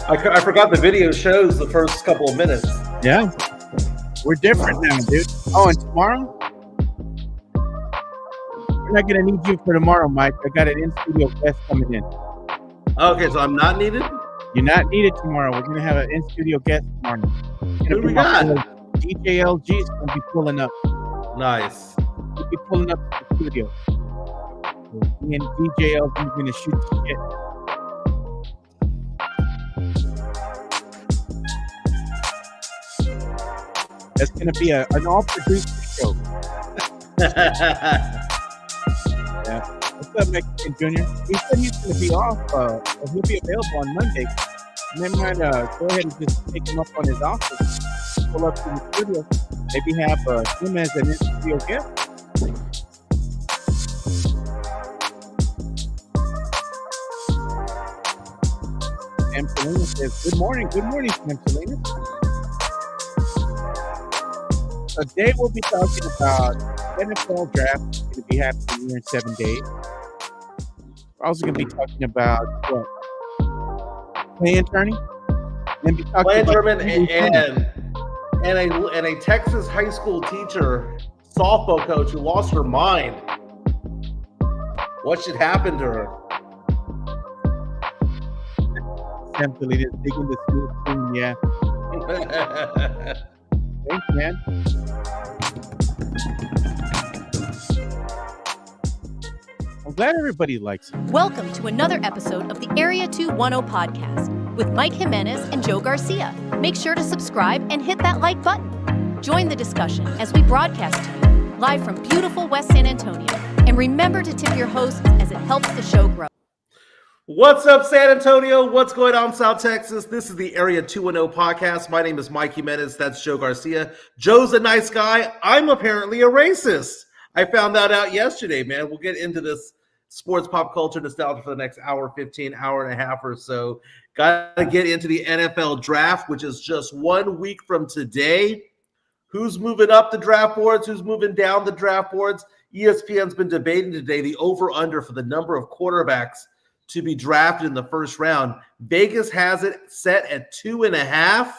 I forgot the video shows the first couple of minutes. Yeah, we're different now, dude. Oh, and tomorrow we're not gonna need you for tomorrow, Mike. I got an in-studio guest coming in. Okay, so I'm not needed? You're not needed tomorrow. We're gonna have an in-studio guest tomorrow. Who do we got? DJ LG is gonna be pulling up. Nice. He'll be pulling up to the studio. Me and DJ LG are gonna shoot the shit. That's gonna be an all-produced show. Yeah. What's up, Mexican Junior? He said he's gonna be off. He'll be available on Monday. And then might go ahead and just take him up on his office, pull up to the studio, maybe have him as an in-studio guest. Sam Salinas says, good morning, Sam Salinas. Today we'll be talking about NFL draft. It's going to be happening here in 7 days. We're also going to be talking about what? Play-in tourney? And be talking Play-in about tournament and a Texas high school teacher, softball coach who lost her mind. What should happen to her? Sam Salinas digging the school team, yeah. Thanks, man. I'm glad everybody likes it. Welcome to another episode of the Area 210 podcast with Mike Jimenez and Joe Garcia. Make sure to subscribe and hit that like button. Join the discussion as we broadcast to you live from beautiful West San Antonio. And remember to tip your hosts as it helps the show grow. What's up, San Antonio? What's going on, South Texas? This is the Area 210 podcast. My name is Mike Jimenez. That's Joe Garcia. Joe's a nice guy. I'm apparently a racist. I found that out yesterday, man. We'll get into this sports pop culture nostalgia for the next hour 15, hour and a half or so. Got to get into the NFL draft, which is just 1 week from today. Who's moving up the draft boards? Who's moving down the draft boards? ESPN's been debating today the over-under for the number of quarterbacks to be drafted in the first round. Vegas has it set at 2.5.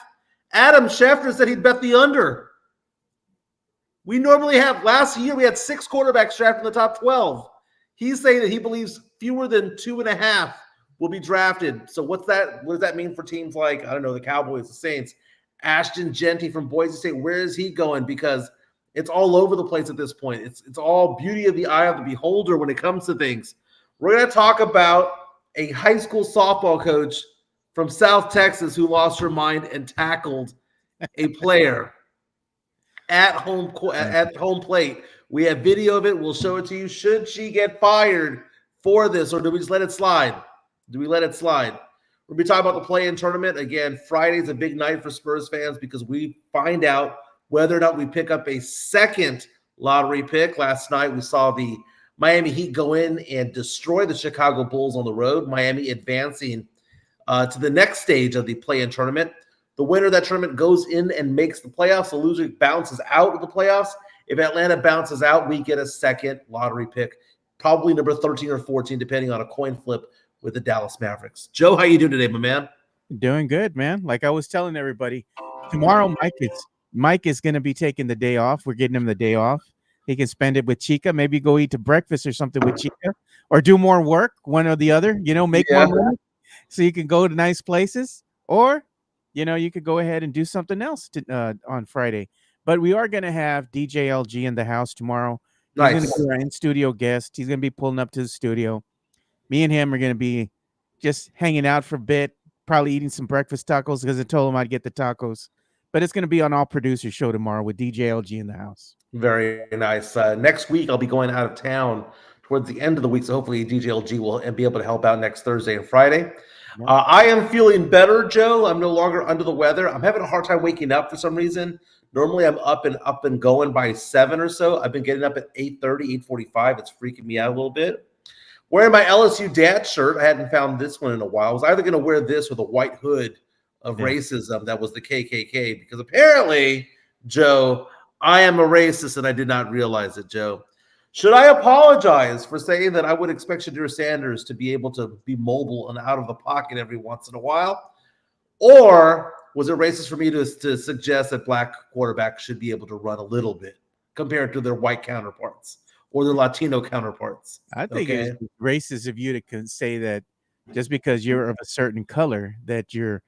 Adam Schefter said he'd bet the under. We normally have, last year we had 6 quarterbacks drafted in the top 12. He's saying that he believes fewer than 2.5 will be drafted. So what's that? What does that mean for teams like, I don't know, the Cowboys, the Saints? Ashton Genty from Boise State, where is he going? Because it's all over the place at this point. It's all beauty of the eye of the beholder when it comes to things. We're going to talk about a high school softball coach from South Texas who lost her mind and tackled a player at home plate. We have video of it. We'll show it to you. Should she get fired for this, or do we just let it slide? We'll be talking about the play-in tournament. Again, Friday's a big night for Spurs fans because we find out whether or not we pick up a second lottery pick. Last night we saw the Miami Heat go in and destroy the Chicago Bulls on the road. Miami advancing to the next stage of the play-in tournament. The winner of that tournament goes in and makes the playoffs. The loser bounces out of the playoffs. If Atlanta bounces out, we get a second lottery pick, probably number 13 or 14, depending on a coin flip with the Dallas Mavericks. Joe, how you doing today, my man? Doing good, man. Like I was telling everybody, tomorrow Mike is going to be taking the day off. We're getting him the day off. He can spend it with Chica, maybe go eat to breakfast or something with Chica, or do more work, one or the other, make more money so you can go to nice places, or, you could go ahead and do something else on Friday. But we are going to have DJ LG in the house tomorrow. He's Nice. going to be our in-studio guest. He's going to be pulling up to the studio. Me and him are going to be just hanging out for a bit, probably eating some breakfast tacos because I told him I'd get the tacos. But it's going to be on All Producer Show tomorrow with DJ LG in the house. Very nice. Next week, I'll be going out of town towards the end of the week, so hopefully DJ LG will be able to help out next Thursday and Friday. I am feeling better, Joe. I'm no longer under the weather. I'm having a hard time waking up for some reason. Normally, I'm up and going by 7 or so. I've been getting up at 8:30, 8:45. It's freaking me out a little bit. Wearing my LSU dad shirt. I hadn't found this one in a while. I was either going to wear this with a white hood of racism that was the KKK, because apparently, Joe, I am a racist and I did not realize it, Joe. Should I apologize for saying that I would expect Shadir Sanders to be able to be mobile and out of the pocket every once in a while? Or was it racist for me to suggest that black quarterbacks should be able to run a little bit compared to their white counterparts or their Latino counterparts? I think Okay. it's racist of you to say that just because you're of a certain color that you're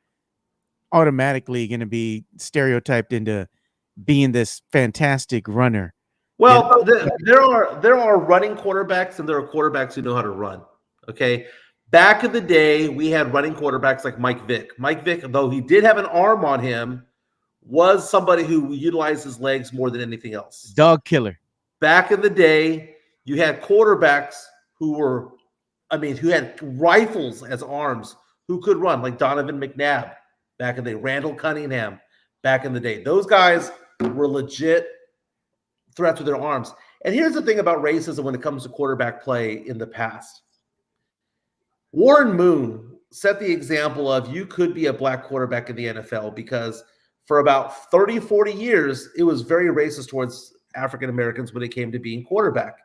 automatically going to be stereotyped into being this fantastic runner. Well, there are running quarterbacks and there are quarterbacks who know how to run. Okay. Back in the day, we had running quarterbacks like Mike Vick. Mike Vick, though he did have an arm on him, was somebody who utilized his legs more than anything else. Dog killer. Back in the day, you had quarterbacks who had rifles as arms who could run, like Donovan McNabb back in the day, Randall Cunningham back in the day. Those guys were legit threats with their arms. And here's the thing about racism when it comes to quarterback play in the past. Warren Moon set the example of you could be a black quarterback in the NFL because for about 30, 40 years, it was very racist towards African Americans when it came to being quarterback.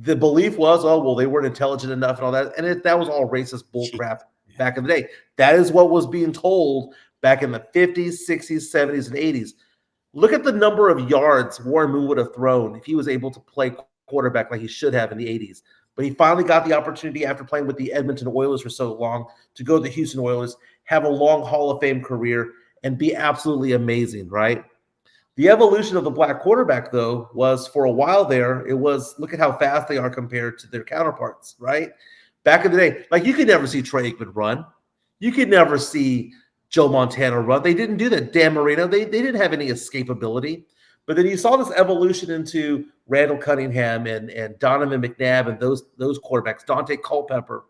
The belief was, oh, well, they weren't intelligent enough and all that. And that was all racist bullcrap back in the day. That is what was being told back in the 50s, 60s, 70s, and 80s. Look at the number of yards Warren Moon would have thrown if he was able to play quarterback like he should have in the 80s. But he finally got the opportunity after playing with the Edmonton Oilers for so long to go to the Houston Oilers, have a long Hall of Fame career, and be absolutely amazing, right? The evolution of the black quarterback, though, was for a while there, it was look at how fast they are compared to their counterparts, right? Back in the day, like you could never see Troy Aikman run. You could never see Joe Montana run. They didn't do that. Dan Marino, they didn't have any escapability. But then you saw this evolution into Randall Cunningham and Donovan McNabb and those quarterbacks, Dante Culpepper.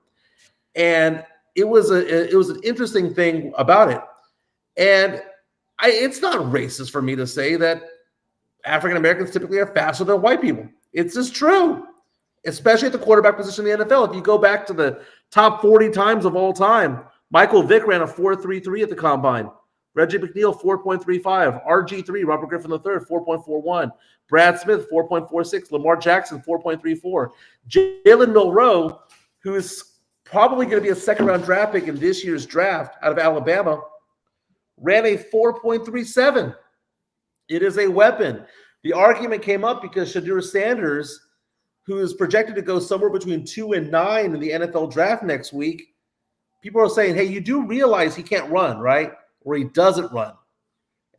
And it was an interesting thing about it. And it's not racist for me to say that African Americans typically are faster than white people. It's just true, especially at the quarterback position in the NFL. If you go back to the top 40 times of all time, Michael Vick ran a 4.33 at the combine. Reggie McNeil, 4.35. RG3, Robert Griffin III, 4.41. Brad Smith, 4.46. Lamar Jackson, 4.34. Jalen Milroe, who is probably going to be a second-round draft pick in this year's draft out of Alabama, ran a 4.37. It is a weapon. The argument came up because Shedeur Sanders, who is projected to go somewhere between 2 and 9 in the NFL draft next week, people are saying, hey, you do realize he can't run, right? Or he doesn't run.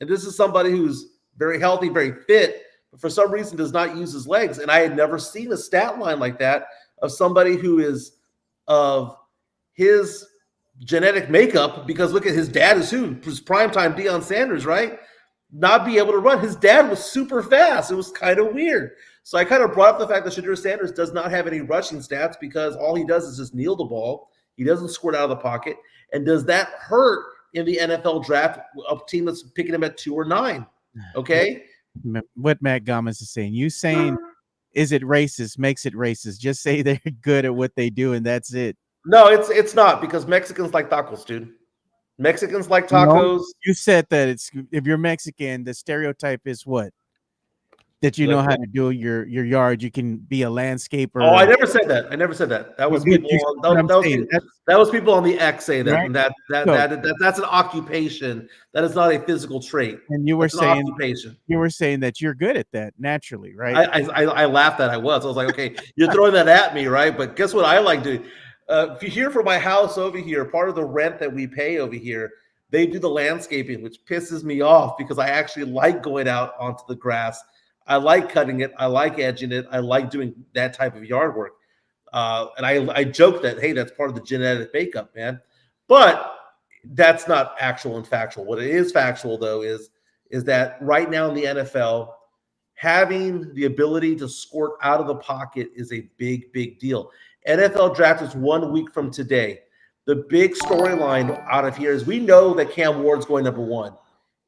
And this is somebody who's very healthy, very fit, but for some reason does not use his legs. And I had never seen a stat line like that of somebody who is of his genetic makeup, because look at his dad is who? Was primetime Deion Sanders, right? Not be able to run. His dad was super fast. It was kind of weird. So I kind of brought up the fact that Shedeur Sanders does not have any rushing stats because all he does is just kneel the ball. He doesn't squirt out of the pocket. And does that hurt in the NFL draft, a team that's picking him at 2 or 9? Okay. What Matt Gomez is saying, you saying, is it racist, makes it racist. Just say they're good at what they do and that's it. No, it's not, because Mexicans like tacos, dude. Mexicans like tacos. No, you said that if you're Mexican, the stereotype is what? That you know how to do your yard. You can be a landscaper. Oh, I never said that. That was people. That was people on the X saying that. Right? And that's an occupation. That is not a physical trait. And you were saying that you're good at that naturally, right? I laughed that I was like, okay, you're throwing that at me, right? But guess what I like doing? If you hear from my house over here, part of the rent that we pay over here, they do the landscaping, which pisses me off because I actually like going out onto the grass. I like cutting it. I like edging it. I like doing that type of yard work. And I joke that, hey, that's part of the genetic makeup, man. But that's not actual and factual. What it is factual, though, is that right now in the NFL, having the ability to squirt out of the pocket is a big, big deal. NFL draft is 1 week from today. The big storyline out of here is we know that Cam Ward's going number 1.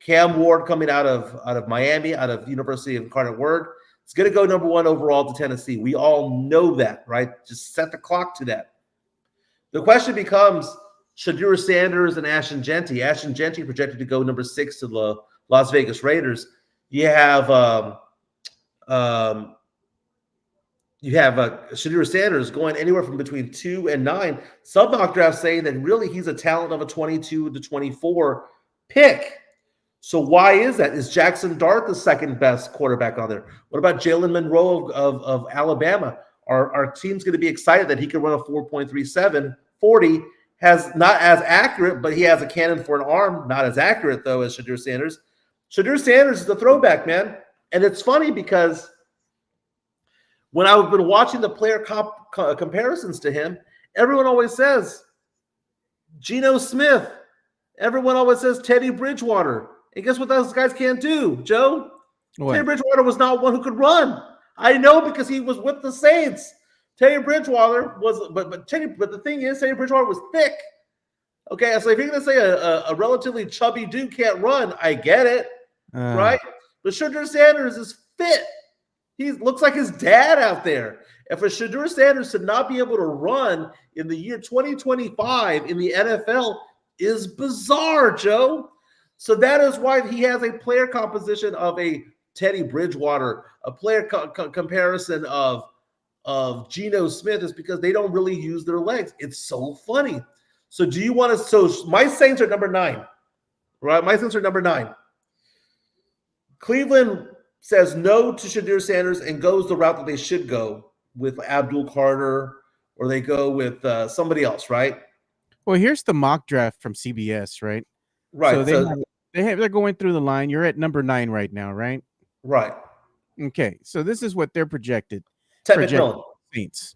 Cam Ward coming out of Miami, out of University of Incarnate Word, is going to go number 1 overall to Tennessee. We all know that, right? Just set the clock to that. The question becomes Shedeur Sanders and Ashton Jeanty. Ashton Jeanty projected to go number 6 to the Las Vegas Raiders. You have you have Shadur Sanders going anywhere from between 2 and 9. Some mock drafts saying that really he's a talent of a 22 to 24 pick. So why is that? Is Jackson Dart the second best quarterback on there? What about Jalen Monroe of Alabama? Our team's going to be excited that he can run a 4.37 40. Has not as accurate, but he has a cannon for an arm. Not as accurate, though, as Shadur Sanders. Shadur Sanders is the throwback, man. And it's funny because when I've been watching the player comparisons to him, everyone always says Geno Smith. Everyone always says Teddy Bridgewater. And guess what those guys can't do, Joe? What? Teddy Bridgewater was not one who could run. I know because he was with the Saints. Teddy Bridgewater was, but the thing is, Teddy Bridgewater was thick. Okay, so if you're going to say a relatively chubby dude can't run, I get it, right? But Shadur Sanders is fit. He looks like his dad out there. And for Shadur Sanders to not be able to run in the year 2025 in the NFL is bizarre, Joe. So that is why he has a player composition of a Teddy Bridgewater, a player comparison of Geno Smith, is because they don't really use their legs. It's so funny. So do you want to? So my Saints are number 9, right? My Saints are number 9. Cleveland says no to Shadur Sanders and goes the route that they should go with Abdul Carter, or they go with somebody else, right? Well, here's the mock draft from CBS, right? Right. So they're going through the line. You're at number 9 right now, right? Right. Okay. So this is what they're projected. Ted McMillan. Saints,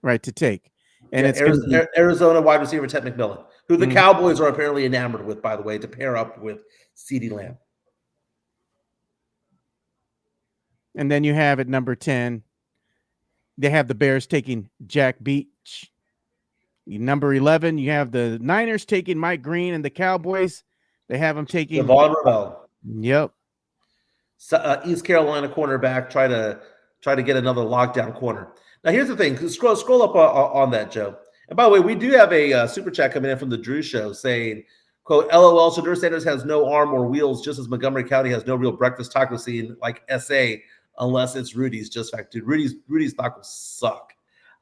right, to take. And Yeah, it's Arizona wide receiver Ted McMillan, who the Cowboys are apparently enamored with, by the way, to pair up with CeeDee Lamb. And then you have at number 10, they have the Bears taking Jack Beach. Number 11, you have the Niners taking Mike Green, and the Cowboys, they have them taking Devon Ravel. Yep. East Carolina cornerback, try to get another lockdown corner. Now, here's the thing. Scroll up on that, Joe. And by the way, we do have a super chat coming in from the Drew Show saying, quote, LOL, Shadur Sanders has no arm or wheels, just as Montgomery County has no real breakfast taco scene like SA, unless it's Rudy's. Just fact, dude, Rudy's tacos suck.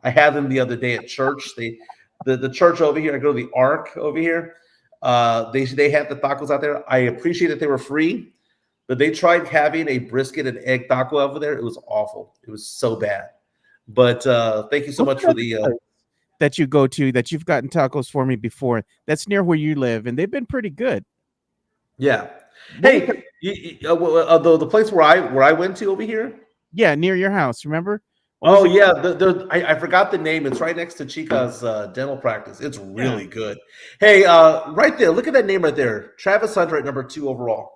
I had them the other day at church. The church over here, I go to the Ark over here. They had the tacos out there. I appreciate that they were free, but they tried having a brisket and egg taco over there. It was awful. It was so bad. But thank you so much for the that you go to, that you've gotten tacos for me before. That's near where you live, and they've been pretty good. Yeah. Hey, the place where I went to over here. Yeah, near your house. Remember? Oh yeah, I forgot the name. It's right next to Chica's dental practice. It's really good. Hey, right there, look at that name right there. Travis Hunter at number 2 overall.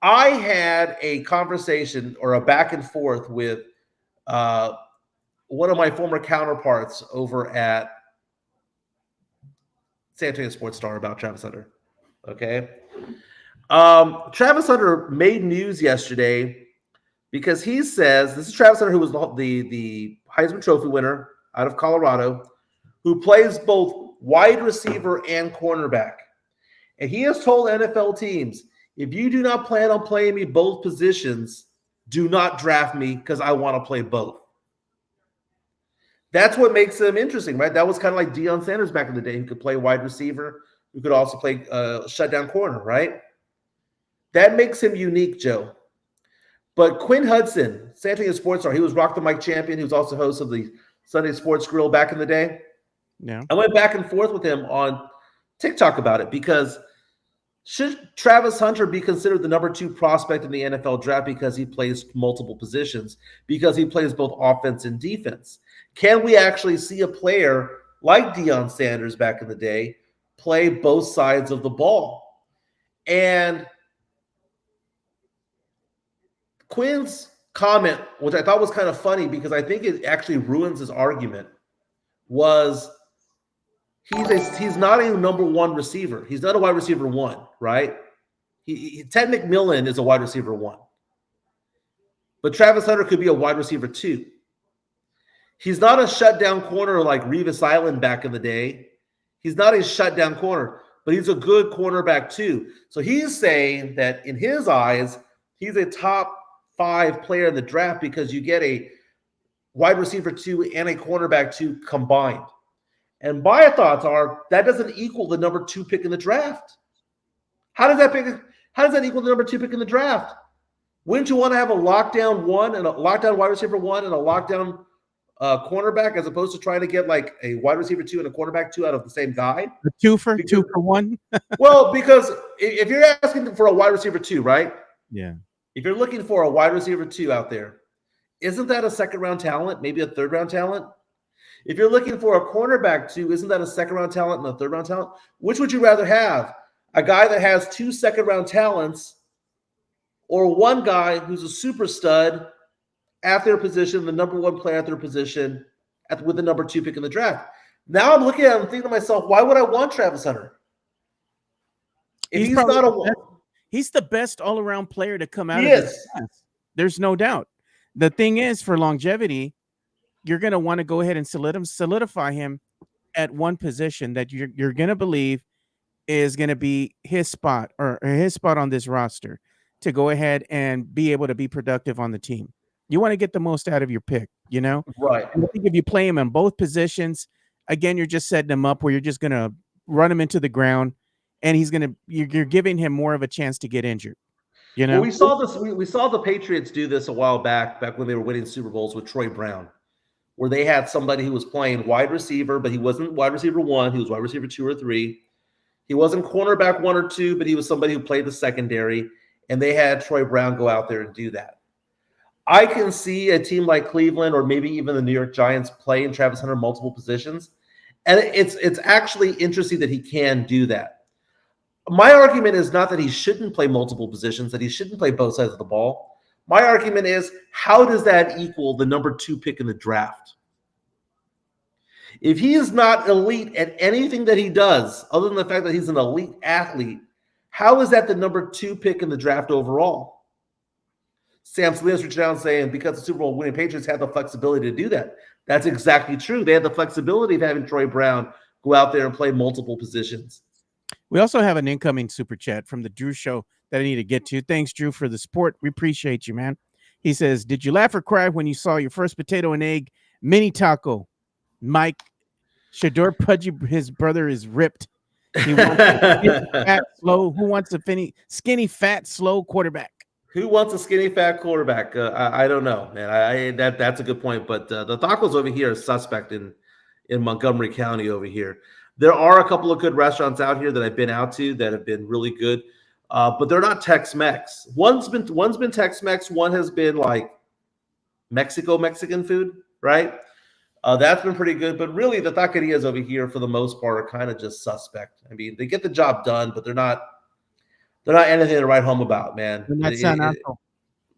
I had a conversation or a back and forth with one of my former counterparts over at San Antonio Sports Star about Travis Hunter. Okay. Travis Hunter made news yesterday because he says, this is Travis Hunter, who was the Heisman Trophy winner out of Colorado, who plays both wide receiver and cornerback. And he has told NFL teams, if you do not plan on playing me both positions, do not draft me because I want to play both. That's what makes him interesting, right? That was kind of like Deion Sanders back in the day, who could play wide receiver, who could also play shutdown corner, right? That makes him unique, Joe. But Quinn Hudson, San Antonio Sports Star, he was Rock the Mic champion. He was also host of the Sunday Sports Grill back in the day. Yeah. I went back and forth with him on TikTok about it because should Travis Hunter be considered the number 2 prospect in the NFL draft because he plays multiple positions, because he plays both offense and defense? Can we actually see a player like Deion Sanders back in the day play both sides of the ball? And Quinn's comment, which I thought was kind of funny because I think it actually ruins his argument, was he's not a number 1 receiver. He's not a wide receiver 1, right? Ted McMillan is a wide receiver 1. But Travis Hunter could be a wide receiver 2. He's not a shutdown corner like Revis Island back in the day. He's not a shutdown corner, but he's a good cornerback too. So he's saying that in his eyes, he's a top 5 player in the draft because you get a wide receiver 2 and a cornerback 2 combined. And my thoughts are that doesn't equal the number 2 pick in the draft. How does that equal the number 2 pick in the draft? Wouldn't you want to have a lockdown one and a lockdown wide receiver 1 and a lockdown cornerback as opposed to trying to get like a wide receiver 2 and a quarterback 2 out of the same guy? A two for one. Well, because if you're asking for a wide receiver 2, right? Yeah. If you're looking for a wide receiver 2 out there, isn't that a second-round talent, maybe a third-round talent? If you're looking for a cornerback 2, isn't that a second-round talent and a third-round talent? Which would you rather have? A guy that has 2 second-round talents or one guy who's a super stud at their position, the number 1 player at their position with the number 2 pick in the draft? Now I'm looking at him thinking to myself, why would I want Travis Hunter? If he's not a He's the best all-around player to come out He of this is. class. There's no doubt. The thing is, for longevity, you're going to want to go ahead and solidify him at one position that you're going to believe is going to be his spot or his spot on this roster to go ahead and be able to be productive on the team. You want to get the most out of your pick, you know? Right. And I think if you play him in both positions, again, you're just setting him up where you're just going to run him into the ground, and you're giving him more of a chance to get injured. You know, well, we saw this. We saw the Patriots do this a while back when they were winning Super Bowls with Troy Brown, where they had somebody who was playing wide receiver, but he wasn't wide receiver 1. He was wide receiver 2 or 3. He wasn't cornerback 1 or 2, but he was somebody who played the secondary, and they had Troy Brown go out there and do that. I can see a team like Cleveland or maybe even the New York Giants playing Travis Hunter multiple positions, and it's actually interesting that he can do that. My argument is not that he shouldn't play multiple positions, that he shouldn't play both sides of the ball. My argument is, how does that equal the number 2 pick in the draft? If he is not elite at anything that he does, other than the fact that he's an elite athlete, how is that the number 2 pick in the draft overall? Sam Salinas reached out saying because the Super Bowl winning Patriots had the flexibility to do that. That's exactly true. They had the flexibility of having Troy Brown go out there and play multiple positions. we also have an incoming super chat from the Drew Show that I need to get to. Thanks, Drew, for the support. We appreciate you, man. He says, did you laugh or cry when you saw your first potato and egg mini taco? Mike, Shador Pudgy, his brother is ripped. He wants a fat, slow. Who wants a skinny, fat, slow quarterback? Who wants a skinny, fat quarterback? I don't know, man. That's a good point. But the tacos over here are suspect in Montgomery County over here. There are a couple of good restaurants out here that I've been out to that have been really good, but they're not Tex-Mex. One's been Tex-Mex. One has been like Mexican food, right? That's been pretty good. But really, the taquerias over here, for the most part, are kind of just suspect. I mean, they get the job done, but they're not anything to write home about, man. Not San Antonio.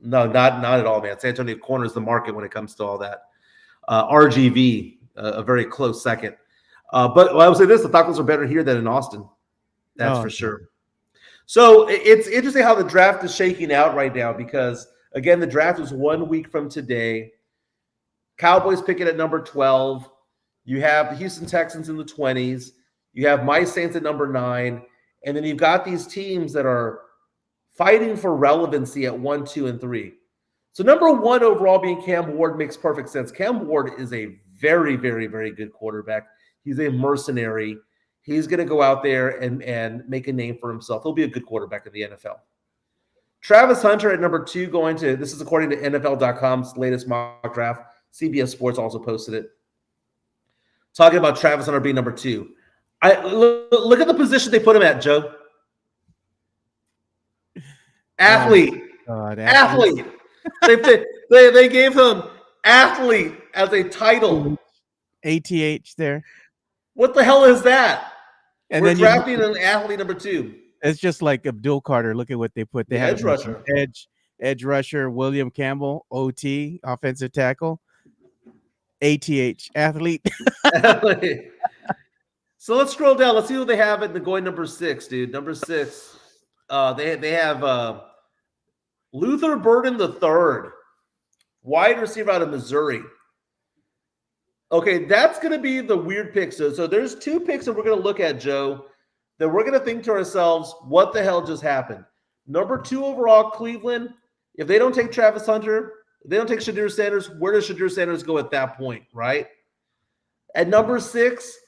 No, not at all, man. San Antonio corners the market when it comes to all that. RGV, a very close second. But I would say this: the tacos are better here than in Austin. That's for sure. So it's interesting how the draft is shaking out right now because, again, the draft is 1 week from today. Cowboys picking at number 12. You have the Houston Texans in the 20s. You have my Saints at number 9. And then you've got these teams that are fighting for relevancy at 1, 2, and 3. So number 1 overall being Cam Ward makes perfect sense. Cam Ward is a very, very, very good quarterback. He's a mercenary. He's going to go out there and make a name for himself. He'll be a good quarterback in the NFL. Travis Hunter at number 2 this is according to NFL.com's latest mock draft. CBS Sports also posted it. Talking about Travis Hunter being number 2. Look at the position they put him at, Joe. Athlete. Athlete. They gave him athlete as a title. ATH there. What the hell is that? And We're then drafting an athlete number 2. It's just like Abdul Carter. Look at what they put. They had edge rusher. Edge rusher, William Campbell, OT, offensive tackle. ATH, athlete. So let's scroll down. Let's see who they have at the going number 6, dude. Number 6. They have Luther Burden III, wide receiver out of Missouri. Okay, that's going to be the weird pick. So there's 2 picks that we're going to look at, Joe, that we're going to think to ourselves, what the hell just happened? Number 2 overall, Cleveland. If they don't take Travis Hunter, They don't take Shadir Sanders. Where does Shadir Sanders go at that point, right? At number 6,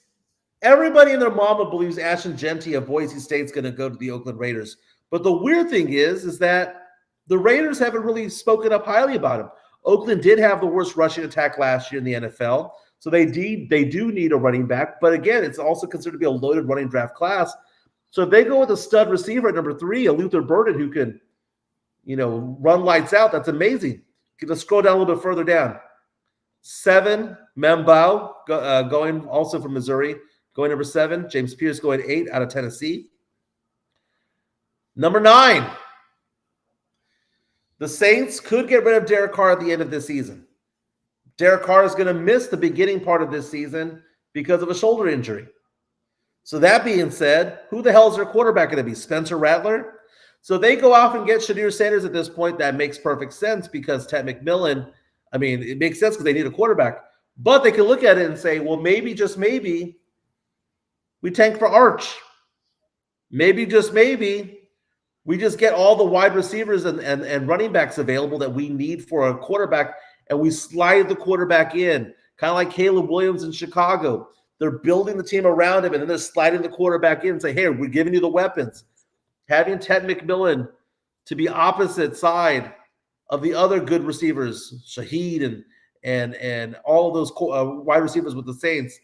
everybody and their mama believes Ashton Jeanty of Boise State's going to go to the Oakland Raiders. But the weird thing is that the Raiders haven't really spoken up highly about him. Oakland did have the worst rushing attack last year in the NFL, so they do need a running back. But again, it's also considered to be a loaded running draft class. So if they go with a stud receiver at number 3, a Luther Burden who can, run lights out, that's amazing. Let's scroll down a little bit further down. 7, Membao, going also from Missouri, going number 7. James Pierce going 8 out of Tennessee. Number 9, the Saints could get rid of Derek Carr at the end of this season. Derek Carr is going to miss the beginning part of this season because of a shoulder injury. So that being said, who the hell is their quarterback going to be? Spencer Rattler? So they go off and get Shadir Sanders at this point. That makes perfect sense because Ted McMillan, it makes sense because they need a quarterback. But they can look at it and say, well, maybe, just maybe, we tank for Arch. Maybe, just maybe, we just get all the wide receivers and running backs available that we need for a quarterback, and we slide the quarterback in, kind of like Caleb Williams in Chicago. They're building the team around him, and then they're sliding the quarterback in and say, hey, we're giving you the weapons. Having Ted McMillan to be opposite side of the other good receivers, Shaheed and all of those wide receivers with the Saints,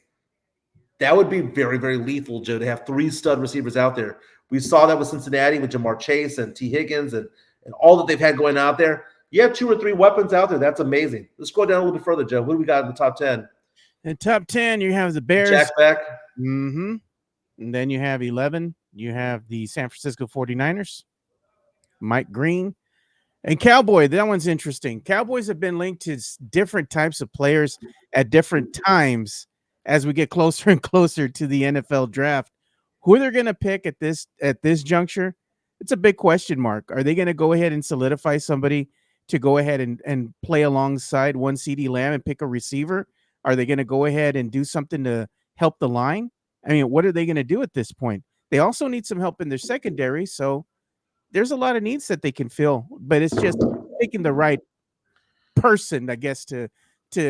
that would be very, very lethal, Joe, to have 3 stud receivers out there. We saw that with Cincinnati with Jamar Chase and T. Higgins and all that they've had going out there. You have 2 or 3 weapons out there. That's amazing. Let's go down a little bit further, Joe. What do we got in the top 10? In top 10, you have the Bears. Jack Beck. Mm-hmm. And then you have 11. You have the San Francisco 49ers, Mike Green, and Cowboy. That one's interesting. Cowboys have been linked to different types of players at different times as we get closer and closer to the NFL draft. Who they're going to pick at this juncture, it's a big question mark. Are they going to go ahead and solidify somebody to go ahead and play alongside one CeeDee Lamb and pick a receiver? Are they going to go ahead and do something to help the line? What are they going to do at this point? They also need some help in their secondary, so there's a lot of needs that they can fill, but it's just picking the right person, I guess, to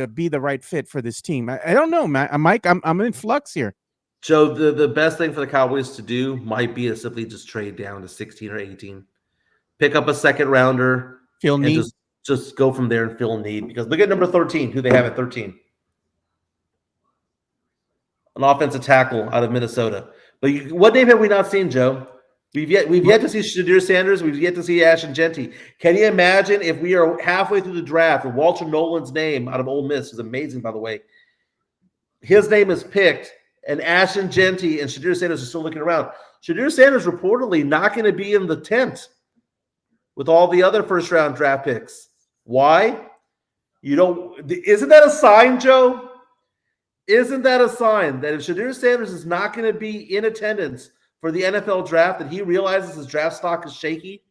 be the right fit for this team. I don't know, Mike. I'm in flux here. Joe, the best thing for the Cowboys to do might be to simply just trade down to 16 or 18, pick up a second rounder, Fill need. Just go from there and fill need. Because look at number 13, who they have at 13. An offensive tackle out of Minnesota. But what name have we not seen, Joe? We've yet to see Shadir Sanders. We've yet to see Ashton Jeanty. Can you imagine if we are halfway through the draft and Walter Nolan's name out of Ole Miss is amazing, by the way. His name is picked, and Ashton Jeanty and Shadir Sanders are still looking around. Shadir Sanders reportedly not going to be in the tent with all the other first-round draft picks. Why? Isn't that a sign, Joe? Isn't that a sign that if Shadir Sanders is not going to be in attendance for the NFL draft, that he realizes his draft stock is shaky?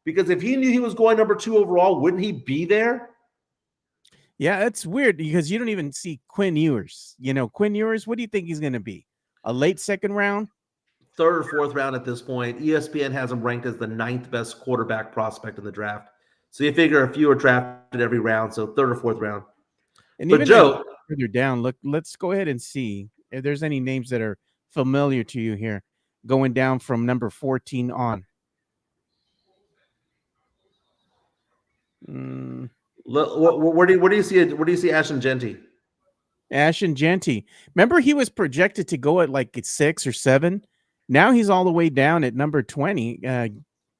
Because if he knew he was going number 2 overall, wouldn't he be there? Yeah, that's weird because you don't even see Quinn Ewers. Quinn Ewers, what do you think he's going to be? A late second round? 3rd or 4th round at this point. ESPN has him ranked as the 9th best quarterback prospect in the draft. So you figure a few are drafted every round, so 3rd or 4th round. And but even Joe, further down, let's go ahead and see if there's any names that are familiar to you here, going down from number 14 on. Where do you see Ashton Jeanty? Ashton Jeanty. Remember, he was projected to go at 6 or 7. Now he's all the way down at number 20,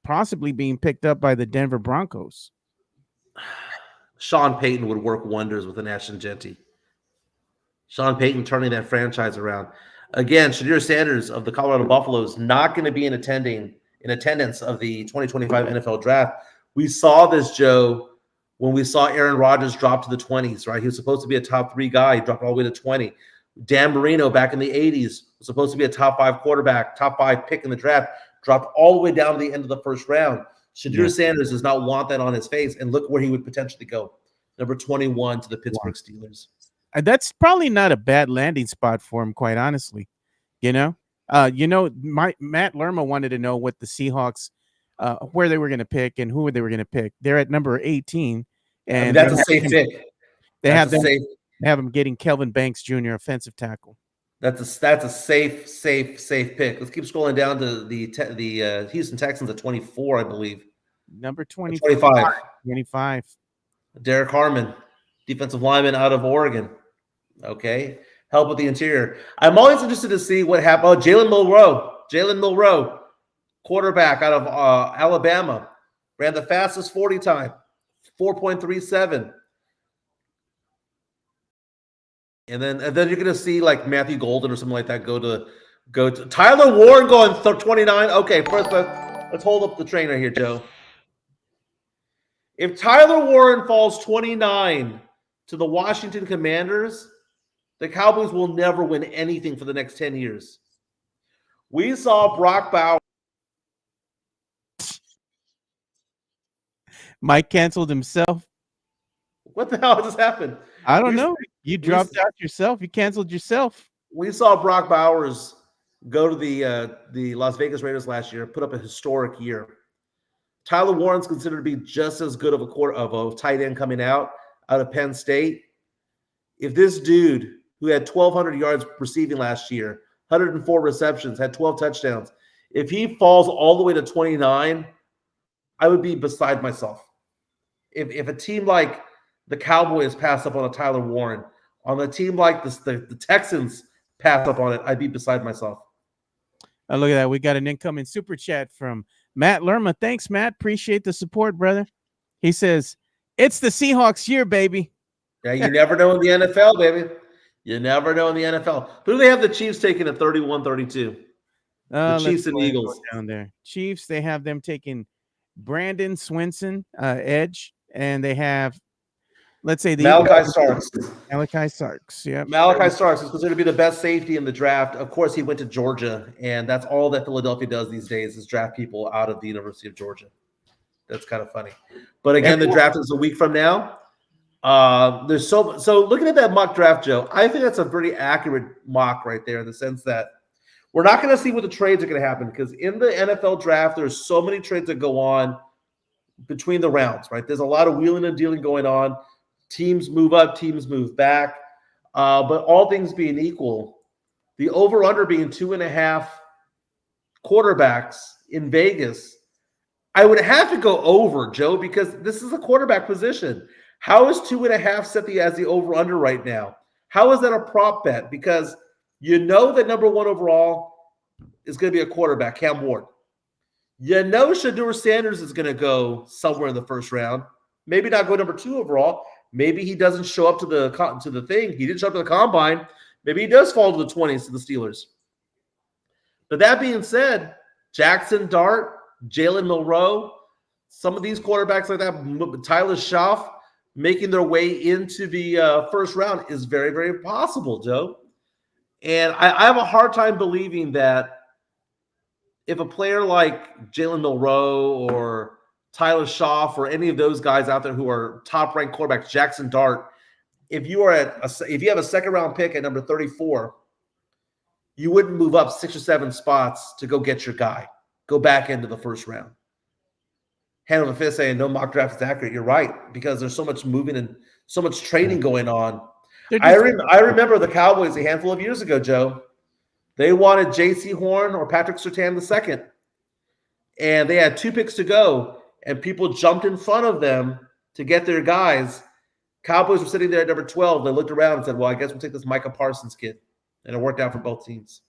possibly being picked up by the Denver Broncos. Sean Payton would work wonders with an Ashton Jeanty. Sean Payton turning that franchise around. Again, Shadir Sanders of the Colorado Buffaloes not going to be in attendance of the 2025 NFL Draft. We saw this, Joe, when we saw Aaron Rodgers drop to the 20s, right? He was supposed to be a top 3 guy. He dropped all the way to 20. Dan Marino back in the 80s was supposed to be a top 5 quarterback, top 5 pick in the draft, dropped all the way down to the end of the first round. Shadir Sanders does not want that on his face, and look where he would potentially go. Number 21 to the Pittsburgh Steelers. That's probably not a bad landing spot for him, quite honestly. Matt Lerma wanted to know what the Seahawks, where they were going to pick and who they were going to pick. They're at number 18, And that's a safe pick. They have That's a them. safe. They have him getting Kelvin Banks Jr. offensive tackle. That's a safe pick. Let's keep scrolling down to the Houston Texans at 24, I believe. Number 25. 25. Derek Harmon, defensive lineman out of Oregon. Okay. Help with the interior. I'm always interested to see what happened. Oh, Jalen Milroe, quarterback out of Alabama, ran the fastest 40 time, 4.37. And then you're going to see like Matthew Golden or something like that go to Tyler Warren going 29. Okay, first let's hold up the train right here, Joe. If Tyler Warren falls 29 to the Washington Commanders, the Cowboys will never win anything for the next 10 years. We saw Brock Bowers. Mike canceled himself. What the hell just happened? I don't know. You dropped out yourself. You canceled yourself. We saw Brock Bowers go to the Las Vegas Raiders last year, put up a historic year. Tyler Warren's considered to be just as good of a tight end coming out of Penn State. If this dude who had 1,200 yards receiving last year, 104 receptions, had 12 touchdowns, if he falls all the way to 29, I would be beside myself. If a team like the Cowboys pass up on a Tyler Warren, on a team like the Texans pass up on it, I'd be beside myself. Look at that. We got an incoming super chat from Matt Lerma. Thanks, Matt. Appreciate the support, brother. He says, it's the Seahawks year, baby. Yeah, you never know in the NFL, baby. You never know in the NFL. Who do they have the Chiefs taking at 31-32? The Chiefs and Eagles. Down there. Chiefs, they have them taking Brandon Swinson, edge, and they have, let's say, the Malachi Starks. Malachi Starks, yeah. Malachi Starks is considered to be the best safety in the draft. Of course, he went to Georgia, and that's all that Philadelphia does these days is draft people out of the University of Georgia. That's kind of funny. But again, the draft is a week from now. There's so looking at that mock draft, Joe, I think that's a pretty accurate mock right there in the sense that we're not going to see what the trades are going to happen because in the NFL draft, there's so many trades that go on between the rounds, right? There's a lot of wheeling and dealing going on. Teams move up, teams move back. But all things being equal, the over-under being 2.5 quarterbacks in Vegas, I would have to go over, Joe, because this is a quarterback position. How is 2.5 set as the over-under right now? How is that a prop bet? Because you know that number 1 overall is going to be a quarterback, Cam Ward. You know Shedeur Sanders is going to go somewhere in the first round. Maybe not go number 2 overall. Maybe he doesn't show up to the thing. He didn't show up to the combine. Maybe he does fall to the 20s to the Steelers. But that being said, Jackson Dart, Jalen Milroe, some of these quarterbacks like that, Tyler Schaff, making their way into the first round is very, very possible, Joe. And I have a hard time believing that if a player like Jalen Milroe or Tyler Schaff or any of those guys out there who are top-ranked quarterbacks, Jackson Dart, if you have a second-round pick at number 34, you wouldn't move up 6 or 7 spots to go get your guy. Go back into the first round. Hand over fist saying no mock draft is accurate. You're right, because there's so much moving and so much trading going on. I remember the Cowboys a handful of years ago, Joe. They wanted J.C. Horn or Patrick Surtain II, and they had 2 picks to go, and people jumped in front of them to get their guys. Cowboys were sitting there at number 12. They looked around and said, well, I guess we'll take this Micah Parsons kid, and it worked out for both teams.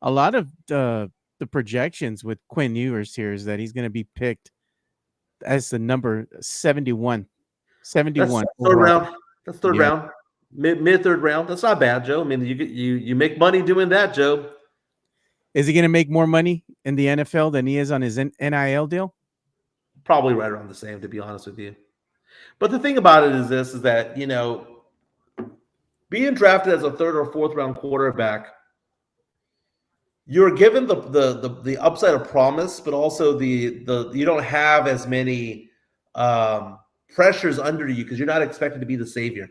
A lot of the projections with Quinn Ewers here is that he's going to be picked as the number 71. 71. That's third round. That's third round. Mid third round. That's not bad, Joe. I mean, you make money doing that, Joe. Is he going to make more money in the NFL than he is on his NIL deal? Probably right around the same, to be honest with you. But the thing about it is that, you know, being drafted as a third or fourth round quarterback, you're given the upside of promise, but also the you don't have as many pressures under you because you're not expected to be the savior.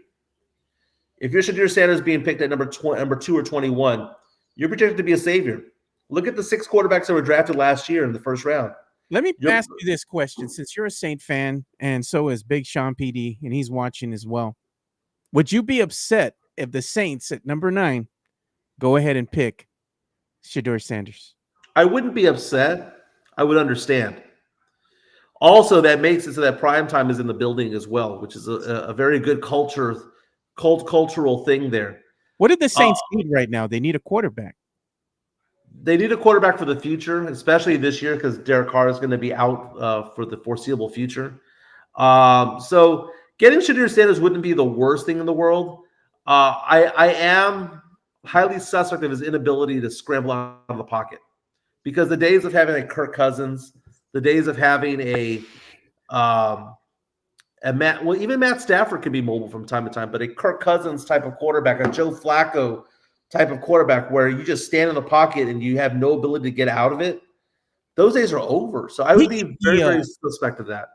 If you're Shedeur Sanders being picked at number 2 or 21, you're projected to be a savior. Look at the 6 quarterbacks that were drafted last year in the first round. Let me Yep. ask you this question, since you're a Saint fan, and so is Big Sean PD, and he's watching as well. Would you be upset if the Saints at number 9 go ahead and pick Shedeur Sanders? I wouldn't be upset. I would understand. Also, that makes it so that prime time is in the building as well, which is a very good cultural thing there. What did the Saints need right now? They need a quarterback. They need a quarterback for the future, especially this year because Derek Carr is going to be out for the foreseeable future. So getting Shedeur Sanders wouldn't be the worst thing in the world. I am highly suspect of his inability to scramble out of the pocket because the days of having a Kirk Cousins, the days of having even Matt Stafford can be mobile from time to time, but a Kirk Cousins type of quarterback, a Joe Flacco type of quarterback where you just stand in the pocket and you have no ability to get out of it, those days are over. So I would be very suspect of that.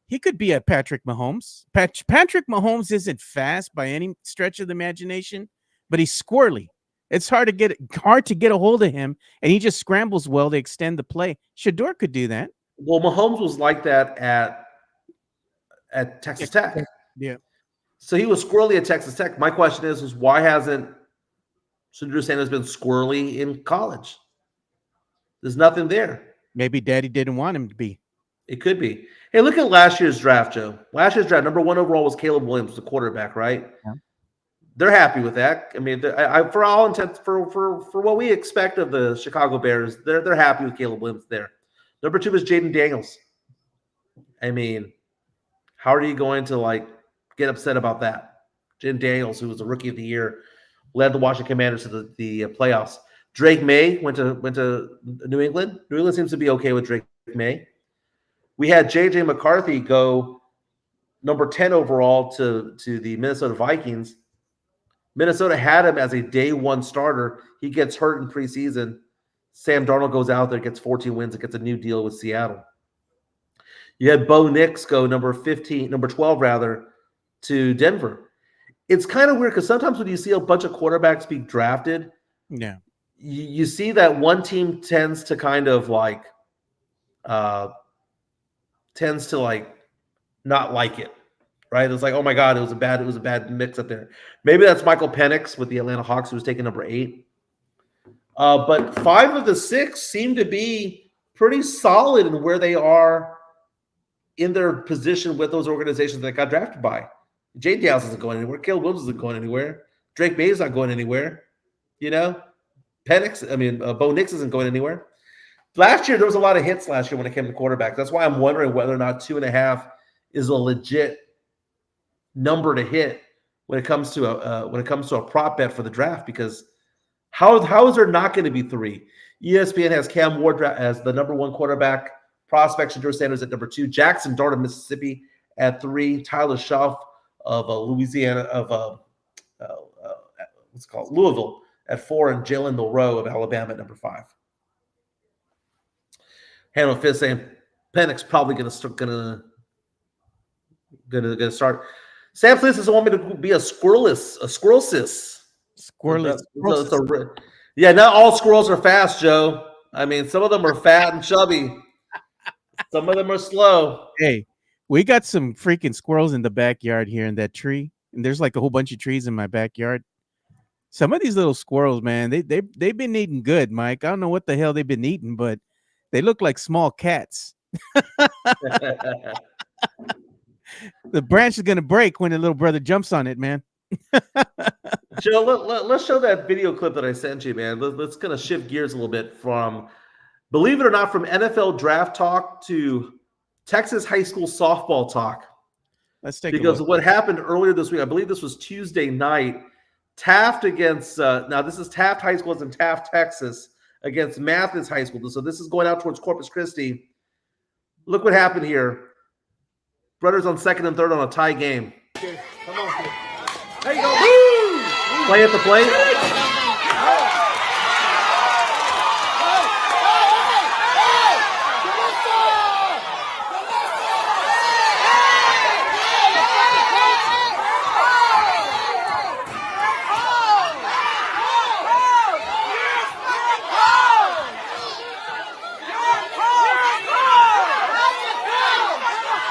He could be a Patrick Mahomes. Patrick Mahomes isn't fast by any stretch of the imagination, but he's squirrely. It's hard to get a hold of him, and he just scrambles well to extend the play. Shedeur could do that. Well, Mahomes was like that at Texas Tech. Yeah. So he was squirrely at Texas Tech. My question is why hasn't Shedeur Sanders been squirrely in college? There's nothing there. Maybe Daddy didn't want him to be. It could be. Hey, look at last year's draft, Joe. Last year's draft, number 1 overall was Caleb Williams, the quarterback, right? Yeah. They're happy with that. I mean, for all intents, for what we expect of the Chicago Bears, they're happy with Caleb Williams there. Number 2 is Jaden Daniels. I mean, how are you going to get upset about that? Jaden Daniels, who was the rookie of the year, led the Washington Commanders to the playoffs. Drake May went to New England. New England seems to be okay with Drake May. We had J.J. McCarthy go number 10 overall to the Minnesota Vikings. Minnesota had him as a day 1 starter. He gets hurt in preseason. Sam Darnold goes out there, gets 14 wins, and gets a new deal with Seattle. You had Bo Nix go number 12 rather, to Denver. It's kind of weird because sometimes when you see a bunch of quarterbacks be drafted, yeah, you see that one team tends to kind of not like it, right? It's like, oh my God, it was a bad mix up there. Maybe that's Michael Penix with the Atlanta Hawks, who was taking number 8. But 5 of the 6 seem to be pretty solid in where they are in their position with those organizations that got drafted by. Jay Daniels isn't going anywhere. Caleb Williams isn't going anywhere. Drake May is not going anywhere. Bo Nix isn't going anywhere. Last year, there was a lot of hits last year when it came to quarterbacks. That's why I'm wondering whether or not 2.5 is a legit number to hit when it comes to a prop bet for the draft. Because how is there not going to be 3? ESPN has Cam Ward as the number 1 quarterback prospect. Shedeur Sanders at number 2. Jackson Dart of Mississippi at 3. Tyler Schaff of Louisiana Louisville at 4, and Jalen Milroe of Alabama at number 5. Hannah Fist saying Penix probably going to start. Sam Fliss doesn't want me to be a squirrel sis. Squirreless. Yeah, not all squirrels are fast, Joe. I mean, some of them are fat and chubby. Some of them are slow. Hey, we got some freaking squirrels in the backyard here in that tree, and there's like a whole bunch of trees in my backyard. Some of these little squirrels, man, they've been eating good, Mike. I don't know what the hell they've been eating, but they look like small cats. The branch is gonna break when the little brother jumps on it, man. Joe, let's show that video clip that I sent you, man. Let's kind of shift gears a little bit from, believe it or not, from NFL draft talk to Texas high school softball talk. Let's take a look. Because what happened earlier this week, I believe this was Tuesday night, Taft against, now this is Taft High School, it's in Taft, Texas, against Mathis High School. So this is going out towards Corpus Christi. Look what happened here. Brothers on 2nd and 3rd on a tie game. Come on, kid. There you go. Woo! Play at the plate.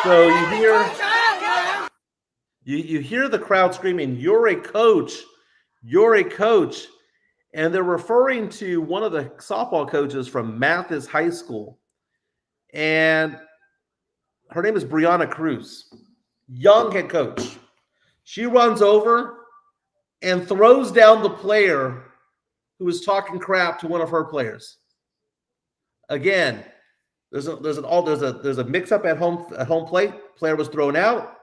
So you hear the crowd screaming, "You're a coach! You're a coach!" And they're referring to one of the softball coaches from Mathis High School. And her name is Brianna Cruz, young head coach. She runs over and throws down the player who was talking crap to one of her players. Again, there's a mix-up at home plate. Player was thrown out.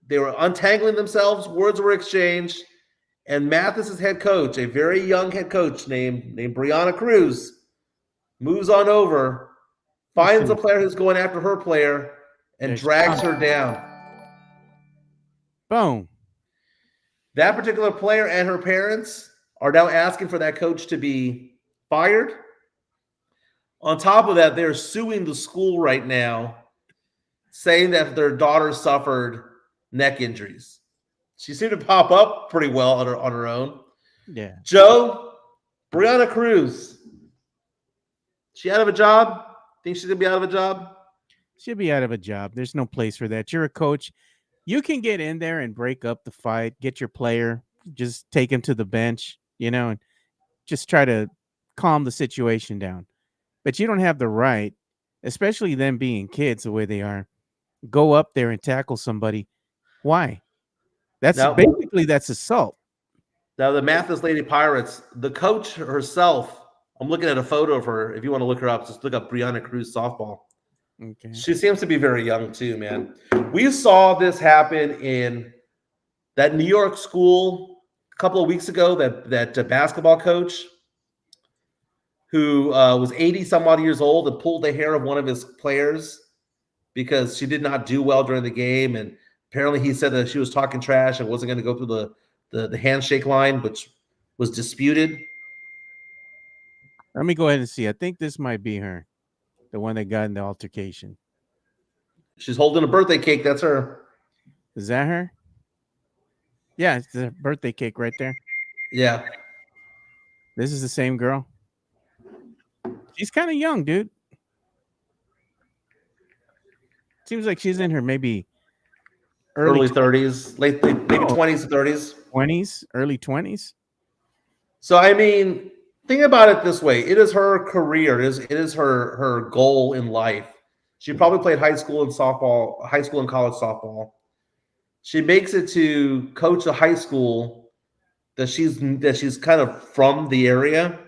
They were untangling themselves. Words were exchanged. And Mathis's head coach, a very young head coach named Brianna Cruz, moves on over, finds the player who's going after her player, and drags her down. Boom. That particular player and her parents are now asking for that coach to be fired. On top of that, they're suing the school right now, saying that their daughter suffered neck injuries. She seemed to pop up pretty well on her own. Yeah. Joe, Brianna Cruz, she out of a job? Think she's going to be out of a job? She'll be out of a job. There's no place for that. You're a coach. You can get in there and break up the fight, get your player, just take him to the bench, and just try to calm the situation down. But you don't have the right, especially them being kids the way they are, go up there and tackle somebody. Why? That's assault. Now, the Mathis Lady Pirates, the coach herself, I'm looking at a photo of her. If you want to look her up, just look up Brianna Cruz softball. Okay. She seems to be very young too, man. We saw this happen in that New York school a couple of weeks ago, that basketball coach who was 80 some odd years old and pulled the hair of one of his players because she did not do well during the game. And apparently he said that she was talking trash and wasn't going to go through the handshake line, which was disputed. Let me go ahead and see. I think this might be her, the one that got in the altercation. She's holding a birthday cake. That's her. Is that her? Yeah, it's the birthday cake right there. Yeah. This is the same girl. She's kind of young, dude. Seems like she's in her maybe early 30s, late maybe 20s to 30s. 20s, early 20s. So, I mean, think about it this way. It is her career. It is her goal in life. She probably played high school and college softball. She makes it to coach a high school that she's kind of from the area.